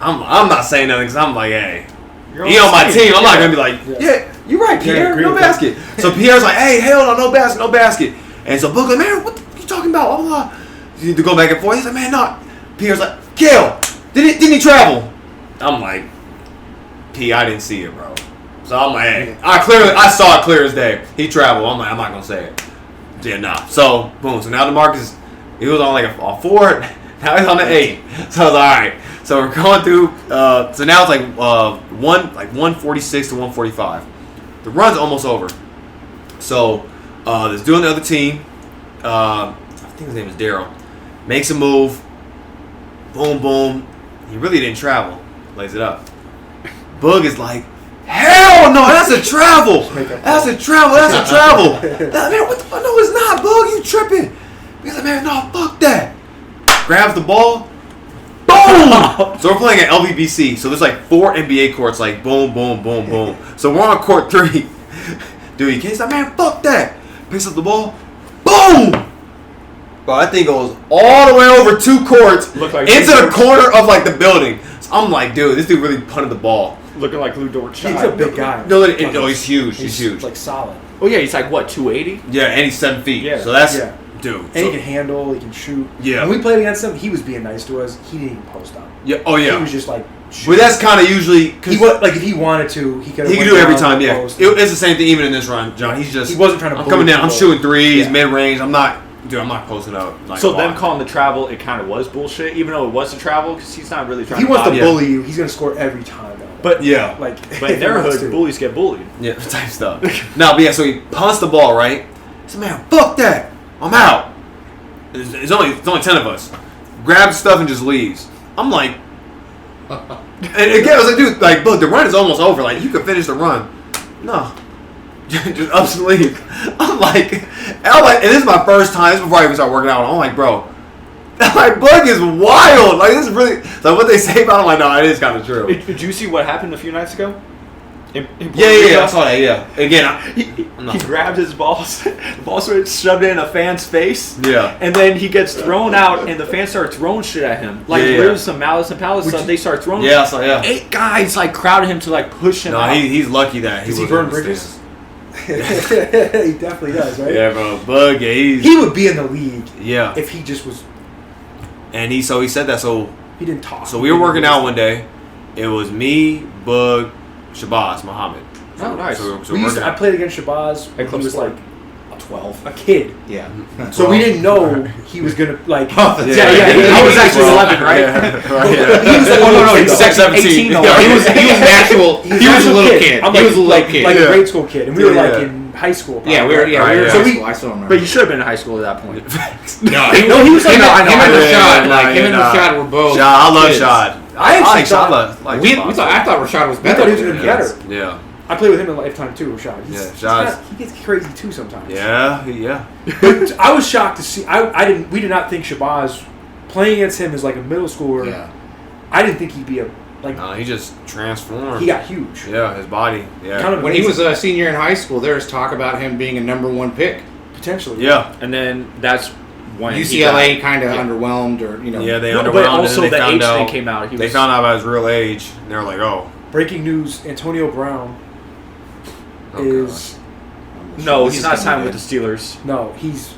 I'm not saying nothing because I'm like, hey, he on my team. I'm not going to be like, yeah, you're right, Pierre, agree no with basket. So Pierre's like, hey, hell no, no basket, no basket. And so Boogie's like, man, what you talking about? Blah, blah, blah. You need to go back and forth. He's like, man, no. Pierre's like, Kel, didn't he travel? I'm like, P, I didn't see it, bro. So I'm like, hey, I saw it clear as day. He traveled. I'm like, I'm not going to say it. Yeah, nah. So, boom. So now Demarcus, he was on like a 4. Now he's on the 8. So I was like, all right. So we're going through. So now it's like 146 to 145. The run's almost over. So this dude on the other team, I think his name is Daryl, makes a move. Boom, boom. He really didn't travel. Lays it up. Bug is like, hell no, that's a travel. That's a travel. That's a travel. Man, what the fuck? No, it's not, Bug. You tripping. He's like, man, no, fuck that. Grabs the ball. Boom! So we're playing at LVBC. So there's like 4 NBA courts, like boom, boom, boom, boom. So we're on court 3. Dude, he can't stop, man, fuck that. Picks up the ball. Boom! Bro, that thing goes all the way over 2 courts Look like into the Lou corner of like the building. So I'm like, dude, this dude really punted the ball. Looking like Lou Dort. He's a big guy. No, he's huge. He's huge. Like solid. Oh yeah, he's like what 280. Yeah, and he's 7 feet. Yeah. So that's, Yeah. dude. And So, he can handle. He can shoot. Yeah. When we played against him, he was being nice to us. He didn't even post up. yeah. Oh, He yeah. was just like. But that's kind of usually. He was like if he wanted to, he could. He can do it every time, yeah. It's the same thing even in this run, John. He's just. He wasn't trying to I'm coming bully down. I'm people. shooting 3s, Yeah. mid range. I'm not posting up. Like, So a them lot. calling the travel, it kind of was bullshit, even though it was a travel because he's not really If trying. he wants to to Yeah. bully you, he's gonna score every time. Though. But Yeah. like, but in if their he wants hood, to. bullies get bullied. Yeah, type stuff. No, but yeah, so he punts the ball, right? He said, man, fuck that. I'm out. It's only 10 of us. Grabs stuff and just leaves. I'm like. And again, I was like, dude, like, look, the run is almost over. Like, you can finish the run. No. Just ups and leave. I'm like, and this is my first time. This is before I even start working out. I'm like, bro, like, Bug is wild. Like, this is really, like, what they say about him, like, no, it is kind of true. Did you see what happened a few nights ago? In Puerto Yeah, Rico. I saw that. Yeah. Again, He grabbed his balls. The balls were shoved in a fan's face. Yeah. And then he gets thrown out, and the fans start throwing shit at him. Like, Yeah. there's some Malice and Palace stuff. They start throwing. Yeah, I saw. Yeah. 8 guys like crowded him to like push him No, out. he's lucky that Does he he was burn on the bridges? stands. He definitely does, right? Yeah, bro. Bug. Yeah, He would be in the league yeah. if he just was. And he said that. So He didn't talk. we were working out one day. It was me, Bug, Shabazz, Muhammad. Oh, nice. So We used working to, I out. played against Shabazz when Club he was Sport. like 12. a kid. Yeah. So we didn't know he was gonna like. Oh, that's yeah, right. yeah. I was actually Well, 11, right? Yeah, right, yeah. He was like, no, he's he's 17. He was an actual. He was a little kid. I'm He like, was a little like, kid. like Yeah. a grade school kid, and we were Yeah. like in high school. probably, Yeah, we were. right? Yeah, we were in Right, high yeah. school. I still remember. But you should have been in high school at that point. No, he was like him, that. him and Yeah, Rashad, yeah, like him and yeah, Rashad were both. Shad, I love kids. Shad. I actually like thought- Shad. Like We Shabazz. thought, I thought Rashad was I better. thought he was gonna be Yeah. better. Yeah. I played with him in Lifetime too, Rashad. Yeah, He's Shad's- he gets crazy too sometimes. Yeah. Yeah. But I was shocked to see. We did not think Shabazz playing against him as like a middle schooler. Yeah. I didn't think he'd be a like. No, he just transformed. He got huge. Yeah, his body. Yeah. Kind of When he was amazing, a senior in high school, there was talk about him being a #1 pick. potentially. Yeah. And then that's when UCLA kind of Yeah. underwhelmed, or you know. Yeah, they No, underwhelmed. but and also then they the found age out, thing came out. He They was, found out about his real age, and they were like, "Oh, Breaking news: Antonio Brown is No, This he's is not gonna signed be with the Steelers. no. He's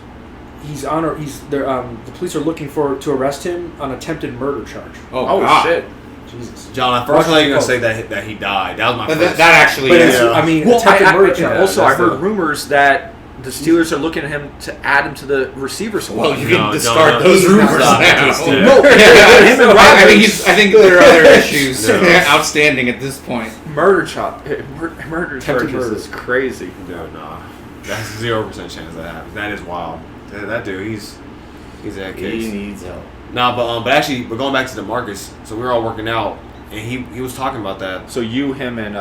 on. He's there. The police are looking to arrest him on attempted murder charge. Oh, Oh, God. shit. Jesus. John." At first, I thought you were gonna say that he died. That was my But first. that actually But is. it's, I mean, Well, attempted murder and charge. also I that's heard the- rumors that the Steelers are looking at him to add him to the receiver squad. Well, you No, can don't- discard those he's not rumors signed now. with the Yeah. Steelers. No, him and I Rodgers. think I think there are other issues Yeah. outstanding at this point. Murder murder Attempted charges murder. is crazy. No, nah. That's 0% chance that happens. That is wild. That dude, he's that case. needs help. Nah, but going back to Demarcus, so we were all working out, and he was talking about that. So you, him, and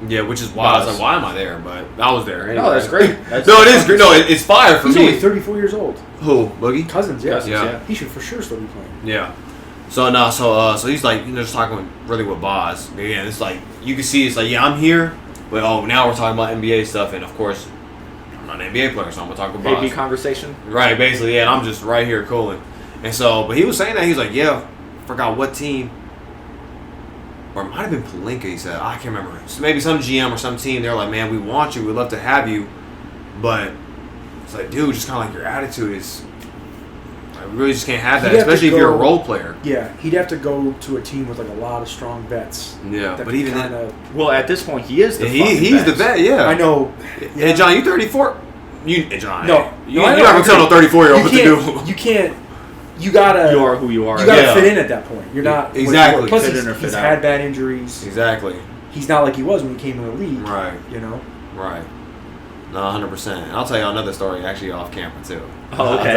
Yeah, which is why I was Buzz. like, why am I there? But I was there. no, that's great. That's, No, it is great. No, it's fire for He's me. only 34 years old. Who? Boogie? Cousins, yeah. Cousins, Yeah. yeah. He should for sure still be playing. Yeah. So no, so he's like, just talking really with Boz. Yeah, it's like you can see it's like, yeah, I'm here, but now we're talking about NBA stuff, and of course, I'm not an NBA player, so I'm gonna talk with AB Boz. conversation. Right, basically, yeah, and I'm just right here cooling. And so, but he was saying that he's like, yeah, forgot what team, or it might have been Palinka. He said, I can't remember. So maybe some GM or some team. They're like, man, we want you, we'd love to have you, but it's like, dude, just kind of like your attitude is. We really just can't have that, He'd have to especially if you're a go- role player. Yeah, he'd have to go to a team with like a lot of strong vets. Yeah, That but even kind then, of. Well, at this point, he is the he's the vet. Yeah, I know. Hey, John, you 34? Hey, John. No, hey, you, no, I you're know, not gonna tell no 34-year-old what to do. You can't. You gotta. You are who you are. You gotta Yeah. fit in at that point. You're not what you Exactly. were. Plus, Fit he's, in or fit he's out. had bad injuries. Exactly. He's not like he was when he came in the league. Right. You know. Right. No, 100%. And I'll tell you another story actually off camera too. Oh, okay.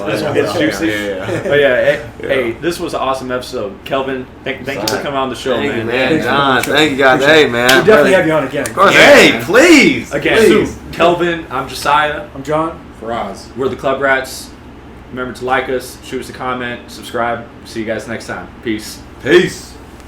This one gets juicy. Yeah. But yeah, Yeah. hey, this was an awesome episode. Kelvin, thank you for coming on the show, Thank you, man. man. Thanks for John, coming on the thank you, guys. show. Hey, man. We'll definitely Really- have you on again. Of course. Yeah. Hey, please. Again, Please. so Kelvin, I'm Jesiah. I'm John. Faraz. We're the Club Rats. Remember to like us, shoot us a comment, subscribe. See you guys next time. Peace. Peace.